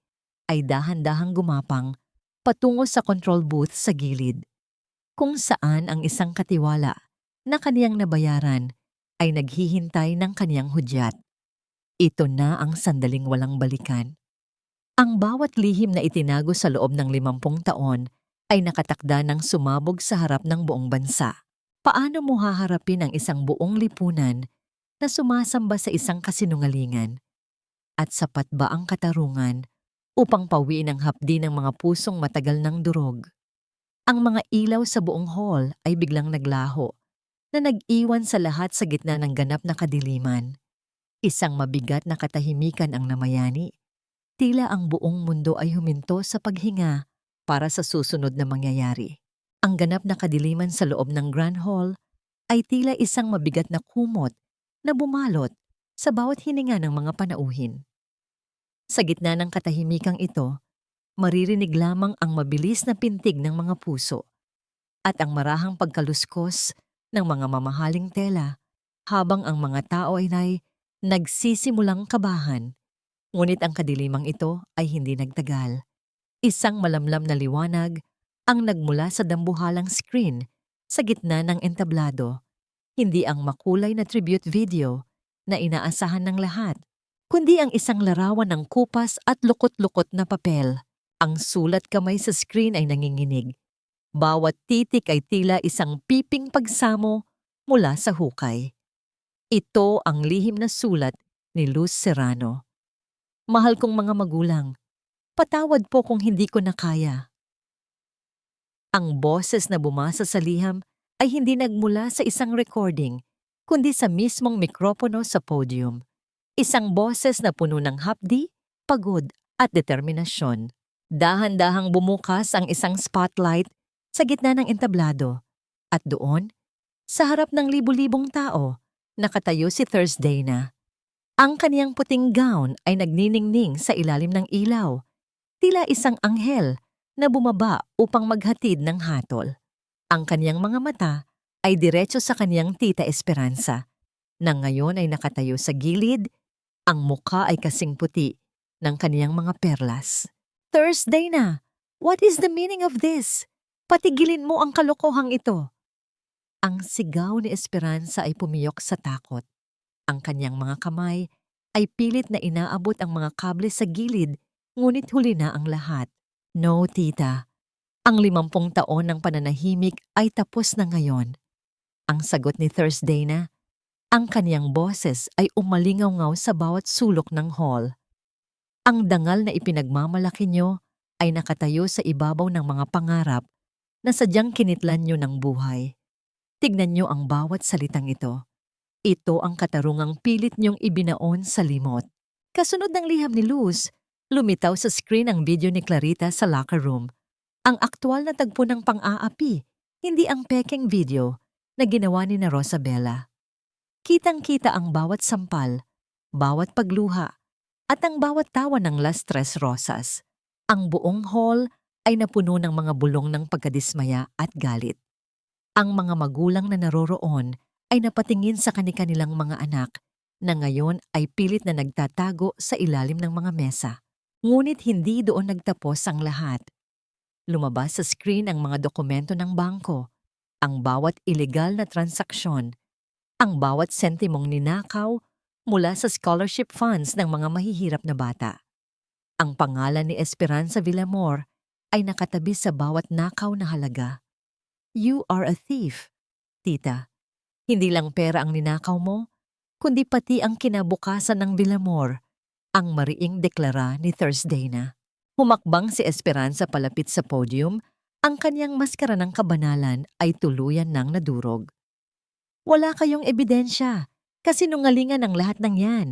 ay dahan-dahang gumapang patungo sa control booth sa gilid, kung saan ang isang katiwala na kaniyang nabayaran ay naghihintay ng kaniyang hudyat. Ito na ang sandaling walang balikan. Ang bawat lihim na itinago sa loob ng 50 taon ay nakatakda ng sumabog sa harap ng buong bansa. Paano mo haharapin ang isang buong lipunan na sumasamba sa isang kasinungalingan? At sapat ba ang katarungan upang pawiin ang hapdi ng mga pusong matagal ng durog? Ang mga ilaw sa buong hall ay biglang naglaho, na nag-iwan sa lahat sa gitna ng ganap na kadiliman. Isang mabigat na katahimikan ang namayani. Tila ang buong mundo ay huminto sa paghinga para sa susunod na mangyayari. Ang ganap na kadiliman sa loob ng Grand Hall ay tila isang mabigat na kumot na bumalot sa bawat hininga ng mga panauhin. Sa gitna ng katahimikang ito, maririnig lamang ang mabilis na pintig ng mga puso at ang marahang pagkaluskos ng mga mamahaling tela habang ang mga tao ay nagsisimulang kabahan. Ngunit ang kadilimang ito ay hindi nagtagal. Isang malamlam na liwanag ang nagmula sa dambuhalang screen sa gitna ng entablado. Hindi ang makulay na tribute video na inaasahan ng lahat, kundi ang isang larawan ng kupas at lukot-lukot na papel. Ang sulat kamay sa screen ay nanginginig. Bawat titik ay tila isang piping pagsamo mula sa hukay. Ito ang lihim na sulat ni Luz Serrano. Mahal kong mga magulang, patawad po kung hindi ko na kaya. Ang boses na bumasa sa liham ay hindi nagmula sa isang recording, kundi sa mismong mikropono sa podium. Isang boses na puno ng hapdi, pagod at determinasyon. Dahan-dahang bumukas ang isang spotlight sa gitna ng entablado. At doon, sa harap ng libu-libong tao, nakatayo si Thursday na. Ang kaniyang puting gown ay nagniningning sa ilalim ng ilaw, tila isang anghel na bumaba upang maghatid ng hatol. Ang kaniyang mga mata ay diretso sa kaniyang tita Esperanza, na ngayon ay nakatayo sa gilid, ang mukha ay kasing puti ng kaniyang mga perlas. Thursday na, what is the meaning of this? Patigilin mo ang kalokohang ito. Ang sigaw ni Esperanza ay pumiyok sa takot. Ang kanyang mga kamay ay pilit na inaabot ang mga kable sa gilid, ngunit huli na ang lahat. No, tita. Ang 50 taon ng pananahimik ay tapos na ngayon. Ang sagot ni Thursday na, ang kaniyang boses ay umalingaw-ngaw sa bawat sulok ng hall. Ang dangal na ipinagmamalaki nyo ay nakatayo sa ibabaw ng mga pangarap na sadyang kinitlan nyo ng buhay. Tignan nyo ang bawat salitang ito. Ito ang katarungang pilit nyong ibinaon sa limot. Kasunod ng liham ni Luz, lumitaw sa screen ang video ni Clarita sa locker room. Ang aktwal na tagpo ng pang-aapi, hindi ang pekeng video na ginawa ni na Rosabella. Kitang-kita ang bawat sampal, bawat pagluha, at ang bawat tawa ng Las Tres Rosas. Ang buong hall ay napuno ng mga bulong ng pagkadismaya at galit. Ang mga magulang na naroroon ay napatingin sa kanilang mga anak na ngayon ay pilit na nagtatago sa ilalim ng mga mesa. Ngunit hindi doon nagtapos ang lahat. Lumabas sa screen ang mga dokumento ng bangko, ang bawat ilegal na transaksyon, ang bawat sentimong ninakaw mula sa scholarship funds ng mga mahihirap na bata. Ang pangalan ni Esperanza Villamor ay nakatabi sa bawat nakaw na halaga. You are a thief, tita. Hindi lang pera ang ninakaw mo, kundi pati ang kinabukasan ng Villamor, ang mariing deklara ni Thursdayna. Humakbang si Esperanza palapit sa podium, ang kanyang maskara ng kabanalan ay tuluyan ng nadurog. Wala kayong ebidensya, kasinungalingan ang lahat ng yan.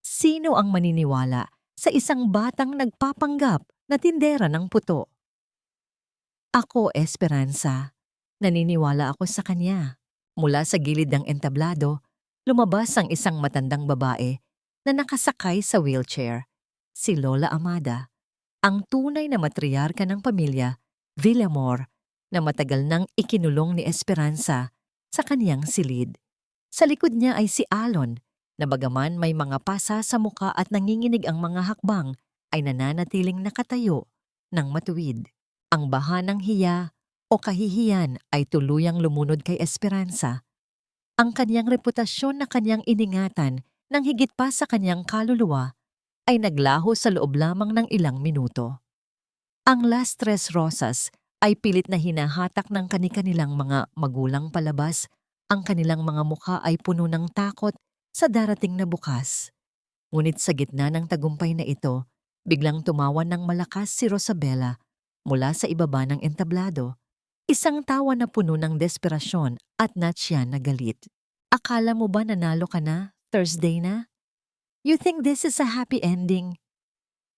Sino ang maniniwala sa isang batang nagpapanggap na tindera ng puto? Ako, Esperanza. Naniniwala ako sa kanya. Mula sa gilid ng entablado, lumabas ang isang matandang babae na nakasakay sa wheelchair, si Lola Amada, ang tunay na matriarka ng pamilya, Villamor, na matagal nang ikinulong ni Esperanza sa kaniyang silid. Sa likod niya ay si Alon, na bagaman may mga pasa sa muka at nanginginig ang mga hakbang, ay nananatiling nakatayo ng matuwid. Ang baha ng hiya o kahihiyan ay tuluyang lumunod kay Esperanza. Ang kanyang reputasyon na kanyang iningatan ng higit pa sa kanyang kaluluwa ay naglaho sa loob lamang ng ilang minuto. Ang Las Tres Rosas ay pilit na hinahatak ng kanilang mga magulang palabas. Ang kanilang mga mukha ay puno ng takot sa darating na bukas. Ngunit sa gitna ng tagumpay na ito, biglang tumawa ng malakas si Rosabela mula sa ibaba ng entablado. Isang tawa na puno ng desperasyon at natsya na galit. Akala mo ba nanalo ka na, Thursdayna? You think this is a happy ending?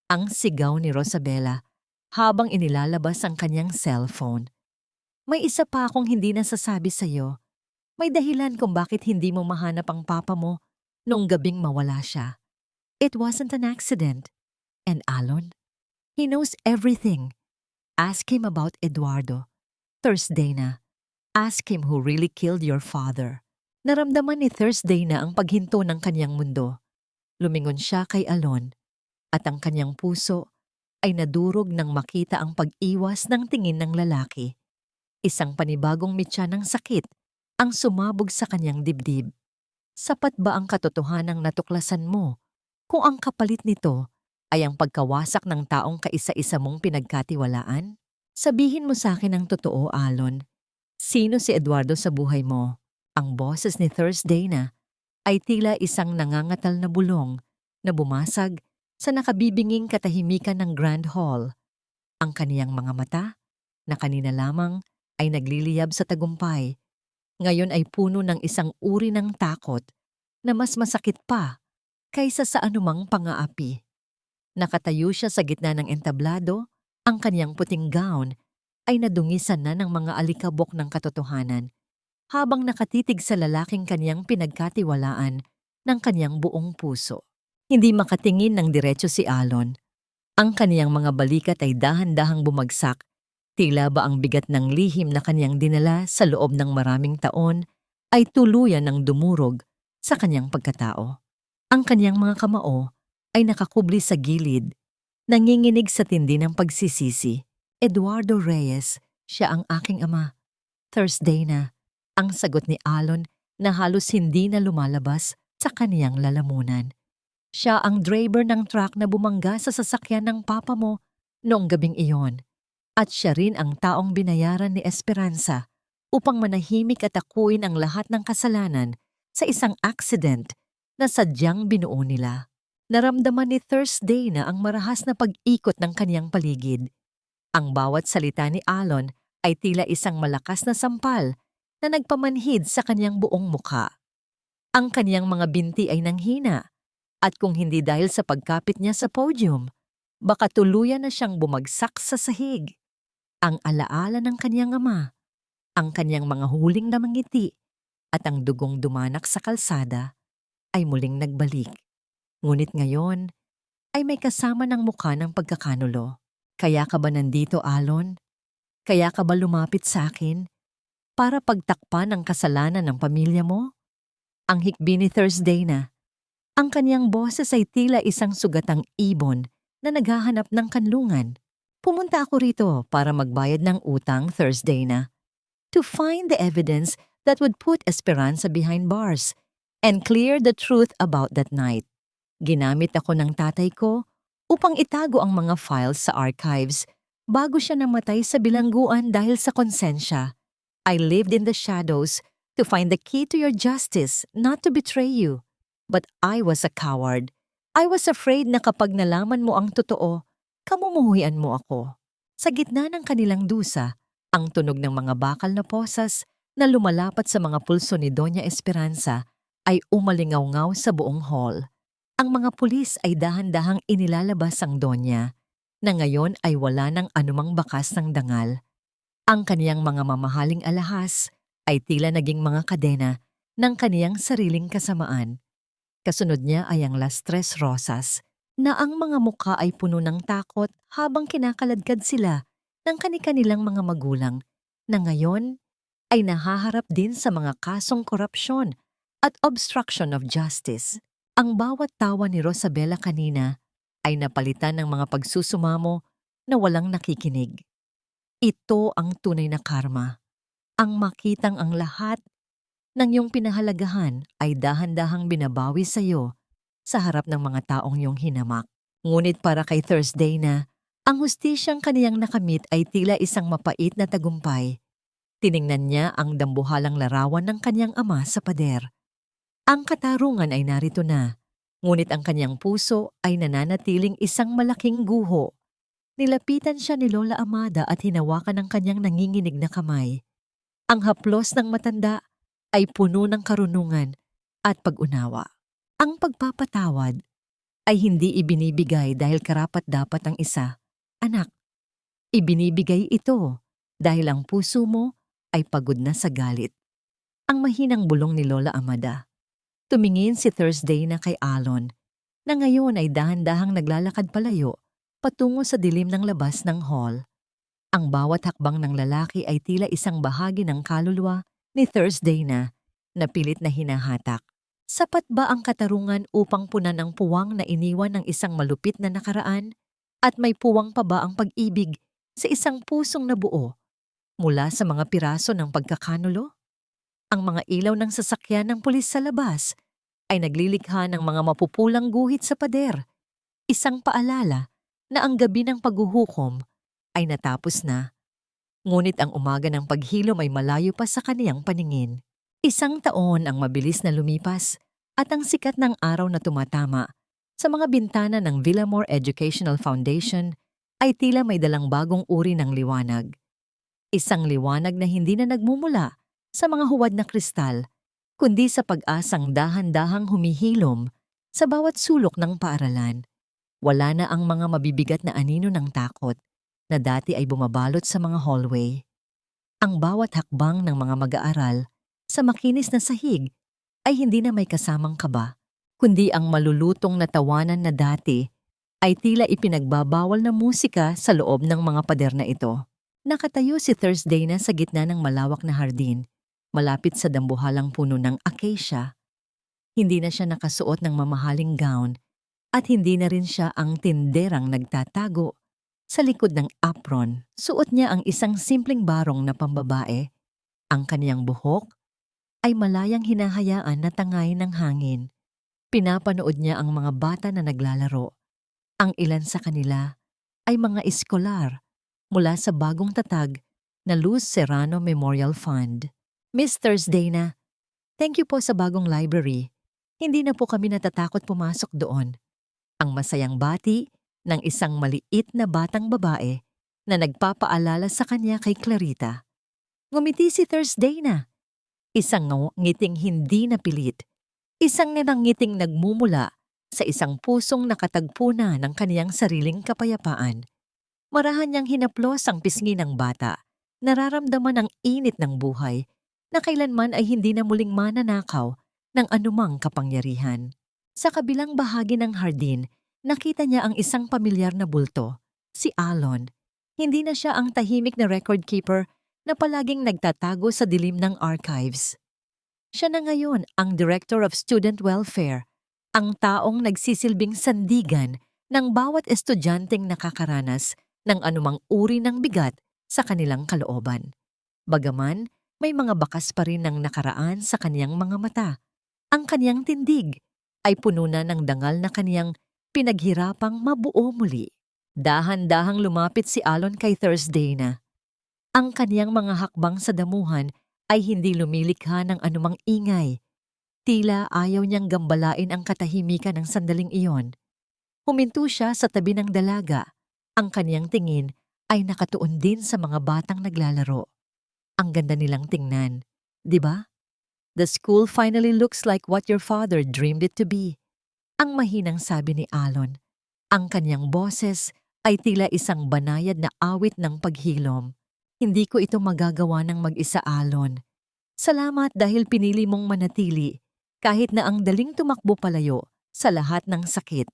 Ang sigaw ni Rosabela habang inilalabas ang kanyang cellphone. May isa pa akong hindi nasasabi sa'yo. May dahilan kung bakit hindi mo mahanap ang papa mo noong gabing mawala siya. It wasn't an accident. And Alon? He knows everything. Ask him about Eduardo. Thursdayna, ask him who really killed your father. Naramdaman ni Thursdayna ang paghinto ng kanyang mundo. Lumingon siya kay Alon at ang kanyang puso ay nadurog nang makita ang pag-iwas ng tingin ng lalaki. Isang panibagong mitya ng sakit ang sumabog sa kanyang dibdib. Sapat ba ang katotohanang natuklasan mo kung ang kapalit nito ay ang pagkawasak ng taong kaisa-isa mong pinagkatiwalaan? Sabihin mo sa akin ang totoo, Alon. Sino si Eduardo sa buhay mo? Ang boses ni Thursdayna ay tila isang nangangatal na bulong na bumasag sa nakabibinging katahimikan ng Grand Hall. Ang kaniyang mga mata, na kanina lamang ay nagliliyab sa tagumpay, ngayon ay puno ng isang uri ng takot na mas masakit pa kaysa sa anumang pangaapi. Nakatayo siya sa gitna ng entablado, ang kaniyang puting gown ay nadungisan na ng mga alikabok ng katotohanan habang nakatitig sa lalaking kaniyang pinagkatiwalaan ng kaniyang buong puso. Hindi makatingin ng diretso si Alon. Ang kaniyang mga balikat ay dahan-dahang bumagsak, tila ba ang bigat ng lihim na kaniyang dinala sa loob ng maraming taon ay tuluyan ng dumurog sa kaniyang pagkatao. Ang kaniyang mga kamao ay nakakubli sa gilid, nanginginig sa tindi ng pagsisisi. Eduardo Reyes, siya ang aking ama. Thursdayna, ang sagot ni Alon na halos hindi na lumalabas sa kaniyang lalamunan. Siya ang driver ng truck na bumangga sa sasakyan ng papa mo noong gabing iyon. At siya rin ang taong binayaran ni Esperanza upang manahimik at akuin ang lahat ng kasalanan sa isang accident na sadyang binuo nila. Naramdaman ni Thursdayna ang marahas na pag-ikot ng kaniyang paligid. Ang bawat salita ni Alon ay tila isang malakas na sampal na nagpamanhid sa kaniyang buong mukha. Ang kaniyang mga binti ay nanghina, at kung hindi dahil sa pagkapit niya sa podium, baka tuluyan na siyang bumagsak sa sahig. Ang alaala ng kaniyang ama, ang kaniyang mga huling na ngiti, at ang dugong dumanak sa kalsada ay muling nagbalik. Ngunit ngayon ay may kasama ng mukha ng pagkakanulo. Kaya ka ba nandito, Alon? Kaya ka ba lumapit sa akin? para pagtakpan ang kasalanan ng pamilya mo? Ang hikbi ni Thursday na. Ang kaniyang boses ay tila isang sugatang ibon na naghahanap ng kanlungan. Pumunta ako rito para magbayad ng utang, Thursday na. To find the evidence that would put Esperanza behind bars and clear the truth about that night. Ginamit ako ng tatay ko upang itago ang mga files sa archives bago siya namatay sa bilangguan dahil sa konsensya. I lived in the shadows to find the key to your justice, not to betray you. But I was a coward. I was afraid na kapag nalaman mo ang totoo, kamumuhuyan mo ako. Sa gitna ng kanilang dusa, ang tunog ng mga bakal na posas na lumalapat sa mga pulso ni Doña Esperanza ay umalingaw-ngaw sa buong hall. Ang mga pulis ay dahan-dahang inilalabas ang Donya, na ngayon ay wala ng anumang bakas ng dangal. Ang kaniyang mga mamahaling alahas ay tila naging mga kadena ng kaniyang sariling kasamaan. Kasunod niya ay ang Las Tres Rosas, na ang mga mukha ay puno ng takot habang kinakaladkad sila ng kani-kanilang mga magulang, na ngayon ay nahaharap din sa mga kasong korupsyon at obstruction of justice. Ang bawat tawa ni Rosabella kanina ay napalitan ng mga pagsusumamo na walang nakikinig. Ito ang tunay na karma. Ang makitang ang lahat ng iyong pinahalagahan ay dahan-dahang binabawi sa iyo sa harap ng mga taong iyong hinamak. Ngunit para kay Thursday na, ang hustisyang kaniyang nakamit ay tila isang mapait na tagumpay. Tiningnan niya ang dambuhalang larawan ng kaniyang ama sa pader. Ang katarungan ay narito na, ngunit ang kanyang puso ay nananatiling isang malaking guho. Nilapitan siya ni Lola Amada at hinawakan ang kanyang nanginginig na kamay. Ang haplos ng matanda ay puno ng karunungan at pag-unawa. Ang pagpapatawad ay hindi ibinibigay dahil karapat-dapat ang isa. Anak, ibinibigay ito dahil ang puso mo ay pagod na sa galit. Ang mahinang bulong ni Lola Amada. Tumingin si Thursday na kay Alon, na ngayon ay dahan-dahang naglalakad palayo patungo sa dilim ng labas ng hall. Ang bawat hakbang ng lalaki ay tila isang bahagi ng kaluluwa ni Thursday na pilit na hinahatak. Sapat ba ang katarungan upang punan ang puwang na iniwan ng isang malupit na nakaraan? At may puwang pa ba ang pag-ibig sa isang pusong nabuo mula sa mga piraso ng pagkakanulo? Ang mga ilaw ng sasakyan ng pulis sa labas ay naglilikha ng mga mapupulang guhit sa pader. Isang paalala na ang gabi ng paghuhukom ay natapos na. Ngunit ang umaga ng paghilom ay malayo pa sa kaniyang paningin. Isang taon ang mabilis na lumipas at ang sikat ng araw na tumatama sa mga bintana ng Villamore Educational Foundation ay tila may dalang bagong uri ng liwanag. Isang liwanag na hindi na nagmumula sa mga huwad na kristal, kundi sa pag-asang dahan-dahang humihilom sa bawat sulok ng paaralan. Wala na ang mga mabibigat na anino ng takot na dati ay bumabalot sa mga hallway. Ang bawat hakbang ng mga mag-aaral sa makinis na sahig ay hindi na may kasamang kaba, kundi ang malulutong na tawanan na dati ay tila ipinagbabawal na musika sa loob ng mga pader na ito. Nakatayo si Thursday na sa gitna ng malawak na hardin, malapit sa dambuhalang puno ng acacia. Hindi na siya nakasuot ng mamahaling gown at hindi na rin siya ang tinderang nagtatago sa likod ng apron. Suot niya ang isang simpleng barong na pambabae. Ang kaniyang buhok ay malayang hinahayaan na tangay ng hangin. Pinapanood niya ang mga bata na naglalaro. Ang ilan sa kanila ay mga eskolar mula sa bagong tatag na Luz Serrano Memorial Fund. Miss Thursday na, thank you po sa bagong library. Hindi na po kami natatakot pumasok doon. Ang masayang bati ng isang maliit na batang babae na nagpapaalala sa kanya kay Clarita. Ngumiti si Thursday na. Isang ngiting hindi napilit. Isang ngiting nagmumula sa isang pusong nakatagpo na ng kaniyang sariling kapayapaan. Marahan niyang hinaplos ang pisngi ng bata. Nararamdaman ang init ng buhay na kailanman ay hindi na muling mananakaw ng anumang kapangyarihan. Sa kabilang bahagi ng hardin, nakita niya ang isang pamilyar na bulto, si Alon. Hindi na siya ang tahimik na record keeper na palaging nagtatago sa dilim ng archives. Siya na ngayon ang Director of Student Welfare, ang taong nagsisilbing sandigan ng bawat estudyanteng nakakaranas ng anumang uri ng bigat sa kanilang kalooban. Bagaman, may mga bakas pa rin ng nakaraan sa kaniyang mga mata. Ang kaniyang tindig ay puno na ng dangal na kaniyang pinaghirapang mabuo muli. Dahan-dahang lumapit si Alon kay Thursday na. Ang kaniyang mga hakbang sa damuhan ay hindi lumilikha ng anumang ingay. Tila ayaw niyang gambalain ang katahimikan ng sandaling iyon. Huminto siya sa tabi ng dalaga. Ang kaniyang tingin ay nakatuon din sa mga batang naglalaro. Ang ganda nilang tingnan, di ba? The school finally looks like what your father dreamed it to be. Ang mahinang sabi ni Alon. Ang kanyang boses ay tila isang banayad na awit ng paghilom. Hindi ko ito magagawa ng mag-isa, Alon. Salamat dahil pinili mong manatili, kahit na ang daling tumakbo palayo sa lahat ng sakit.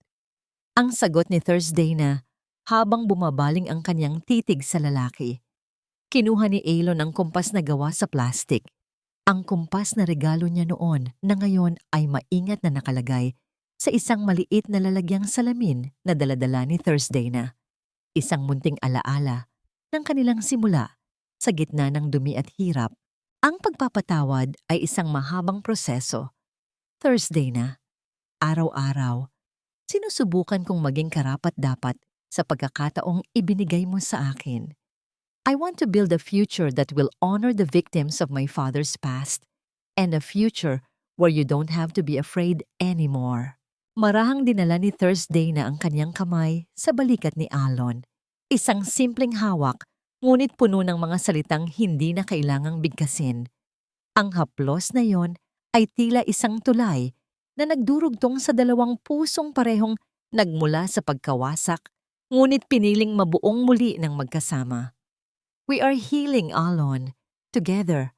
Ang sagot ni Thursday na habang bumabaling ang kanyang titig sa lalaki. Kinuha ni Alon ang kumpas na gawa sa plastik. Ang kumpas na regalo niya noon na ngayon ay maingat na nakalagay sa isang maliit na lalagyang salamin na daladala ni Thursday na. Isang munting alaala ng kanilang simula sa gitna ng dumi at hirap. Ang pagpapatawad ay isang mahabang proseso. Thursday na, araw-araw, sinusubukan kong maging karapat-dapat sa pagkakataong ibinigay mo sa akin. I want to build a future that will honor the victims of my father's past and a future where you don't have to be afraid anymore. Marahang dinala ni Thursday na ang kanyang kamay sa balikat ni Alon. Isang simpleng hawak, ngunit puno ng mga salitang hindi na kailangang bigkasin. Ang haplos na yon ay tila isang tulay na nagdurugtong sa dalawang pusong parehong nagmula sa pagkawasak, ngunit piniling mabuong muli ng magkasama. We are healing, Alon. Together.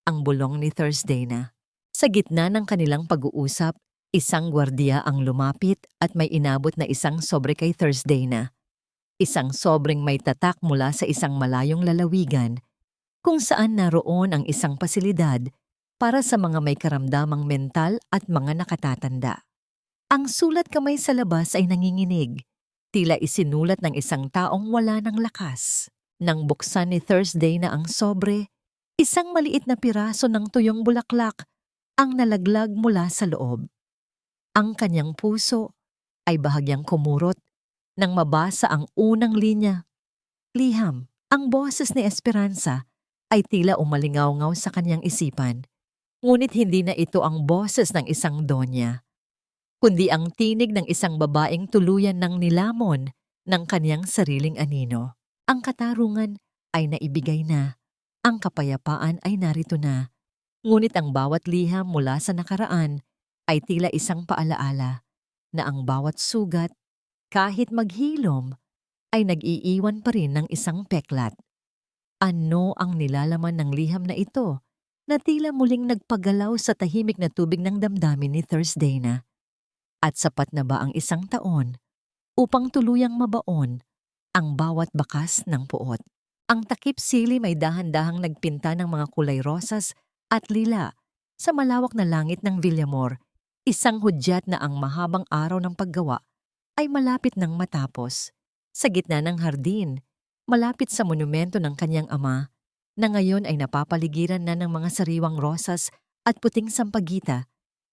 Ang bulong ni Thursday na. Sa gitna ng kanilang pag-uusap, isang gwardiya ang lumapit at may inabot na isang sobre kay Thursday na. Isang sobreng may tatak mula sa isang malayong lalawigan, kung saan naroon ang isang pasilidad para sa mga may karamdamang mental at mga nakatatanda. Ang sulat kamay sa labas ay nanginginig, tila isinulat ng isang taong wala ng lakas. Nang buksan ni Thursday na ang sobre, isang maliit na piraso ng tuyong bulaklak ang nalaglag mula sa loob. Ang kanyang puso ay bahagyang kumurot nang mabasa ang unang linya. Liham, ang boses ni Esperanza ay tila umalingaw-ngaw sa kanyang isipan. Ngunit hindi na ito ang boses ng isang donya, kundi ang tinig ng isang babaeng tuluyan ng nilamon ng kanyang sariling anino. Ang katarungan ay naibigay na, ang kapayapaan ay narito na, ngunit ang bawat liham mula sa nakaraan ay tila isang paalaala na ang bawat sugat, kahit maghilom, ay nag-iiwan pa rin ng isang peklat. Ano ang nilalaman ng liham na ito na tila muling nagpagalaw sa tahimik na tubig ng damdamin ni Thursday na? At sapat na ba ang isang taon upang tuluyang mabaon ang bawat bakas ng puot? Ang takip sili may dahan-dahang nagpinta ng mga kulay rosas at lila sa malawak na langit ng Villamor, isang hudyat na ang mahabang araw ng paggawa ay malapit nang matapos. Sa gitna ng hardin, malapit sa monumento ng kanyang ama, na ngayon ay napapaligiran na ng mga sariwang rosas at puting sampagita,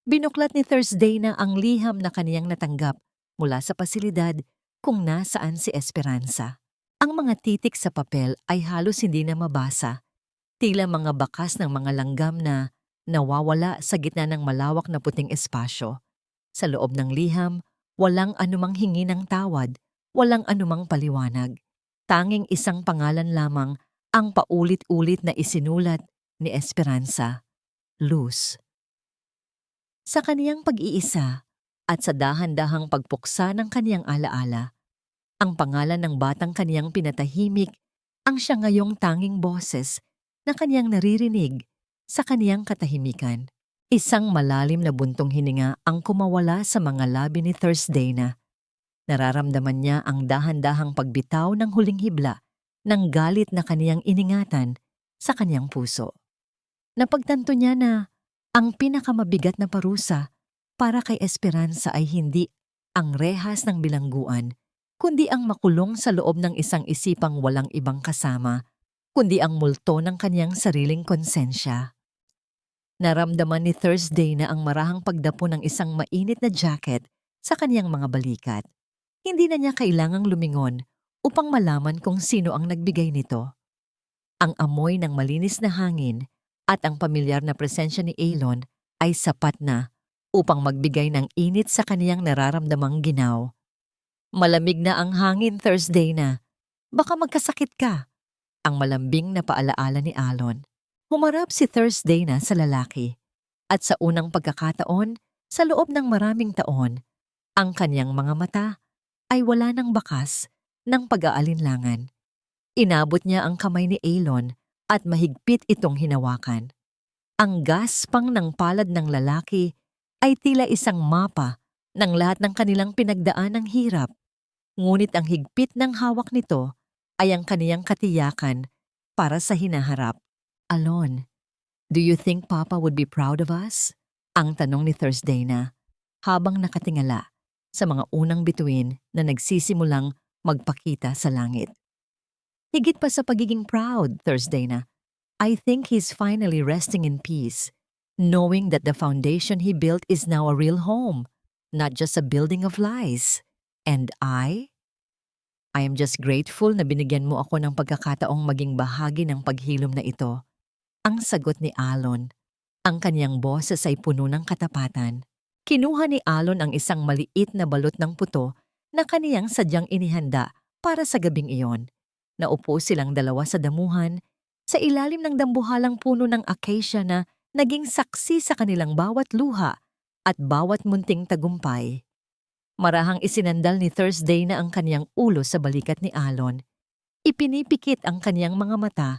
binuklat ni Thursday na ang liham na kaniyang natanggap mula sa pasilidad kung nasaan si Esperanza. Ang mga titik sa papel ay halos hindi na mabasa, tila mga bakas ng mga langgam na nawawala sa gitna ng malawak na puting espasyo. Sa loob ng liham, walang anumang hingi ng tawad, walang anumang paliwanag. Tanging isang pangalan lamang ang paulit-ulit na isinulat ni Esperanza, Luz. Sa kaniyang pag-iisa at sa dahan-dahang pagpuksa ng kaniyang alaala, ang pangalan ng batang kaniyang pinatahimik ang siya ngayong tanging boses na kaniyang naririnig sa kaniyang katahimikan. Isang malalim na buntong hininga ang kumawala sa mga labi ni Thursday na. Nararamdaman niya ang dahan-dahang pagbitaw ng huling hibla ng galit na kaniyang iningatan sa kanyang puso. Napagtanto niya na ang pinakamabigat na parusa para kay Esperanza ay hindi ang rehas ng bilangguan, kundi ang makulong sa loob ng isang isipang walang ibang kasama, kundi ang multo ng kanyang sariling konsensya. Naramdaman ni Thursday na ang marahang pagdapo ng isang mainit na jacket sa kanyang mga balikat. Hindi na niya kailangang lumingon upang malaman kung sino ang nagbigay nito. Ang amoy ng malinis na hangin at ang pamilyar na presensya ni Elon ay sapat na upang magbigay ng init sa kaniyang nararamdamang ginaw. Malamig na ang hangin, Thursday na. Baka magkasakit ka. Ang malambing na paalaala ni Alon. Humarap si Thursday na sa lalaki. At sa unang pagkakataon, sa loob ng maraming taon, ang kanyang mga mata ay wala ng bakas ng pag-aalinlangan. Inabot niya ang kamay ni Elon at mahigpit itong hinawakan. Ang gaspang ng palad ng lalaki ay tila isang mapa ng lahat ng kanilang pinagdaan ng hirap. Ngunit ang higpit ng hawak nito ay ang kaniyang katiyakan para sa hinaharap. Alon, do you think Papa would be proud of us? Ang tanong ni Thursday na habang nakatingala sa mga unang bituin na nagsisimulang magpakita sa langit. Higit pa sa pagiging proud, Thursday na, I think he's finally resting in peace, knowing that the foundation he built is now a real home, not just a building of lies. And I am just grateful na binigyan mo ako ng pagkakataong maging bahagi ng paghilom na ito. Ang sagot ni Alon. Ang kanyang boses ay puno ng katapatan. Kinuha ni Alon ang isang maliit na balot ng puto na kaniyang sadyang inihanda para sa gabing iyon. Naupo silang dalawa sa damuhan, sa ilalim ng dambuhalang puno ng acacia na naging saksi sa kanilang bawat luha at bawat munting tagumpay. Marahang isinandal ni Thursday na ang kaniyang ulo sa balikat ni Alon. Ipinipikit ang kaniyang mga mata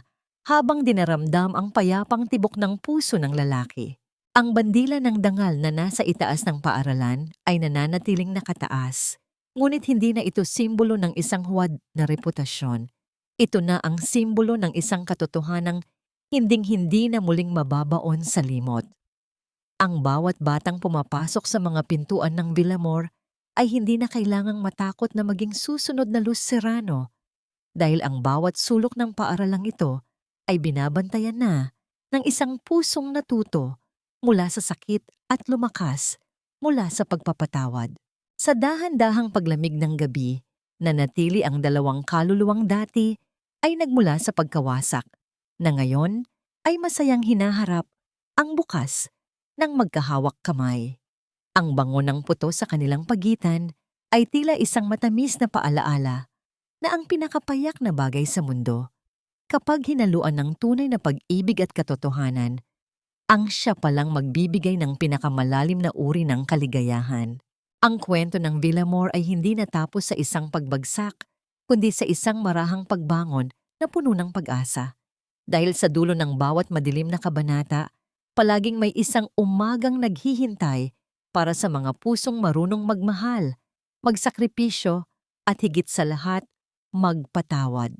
habang dinaramdam ang payapang tibok ng puso ng lalaki. Ang bandila ng dangal na nasa itaas ng paaralan ay nananatiling nakataas, ngunit hindi na ito simbolo ng isang huwad na reputasyon. Ito na ang simbolo ng isang katotohanang hinding-hindi na muling mababaon sa limot. Ang bawat batang pumapasok sa mga pintuan ng Villamor ay hindi na kailangang matakot na maging susunod na Luz Serrano dahil ang bawat sulok ng paaralang ito ay binabantayan na ng isang pusong natuto mula sa sakit at lumakas mula sa pagpapatawad. Sa dahan-dahang paglamig ng gabi, nanatili ang dalawang kaluluwang dati ay nagmula sa pagkawasak na ngayon ay masayang hinaharap ang bukas ng magkahawak kamay. Ang bango ng puto sa kanilang pagitan ay tila isang matamis na paalaala na ang pinakapayak na bagay sa mundo, kapag hinaluan ng tunay na pag-ibig at katotohanan, ang siya palang magbibigay ng pinakamalalim na uri ng kaligayahan. Ang kwento ng Villamor ay hindi natapos sa isang pagbagsak, kundi sa isang marahang pagbangon na puno ng pag-asa. Dahil sa dulo ng bawat madilim na kabanata, palaging may isang umagang naghihintay para sa mga pusong marunong magmahal, magsakripisyo, at higit sa lahat, magpatawad.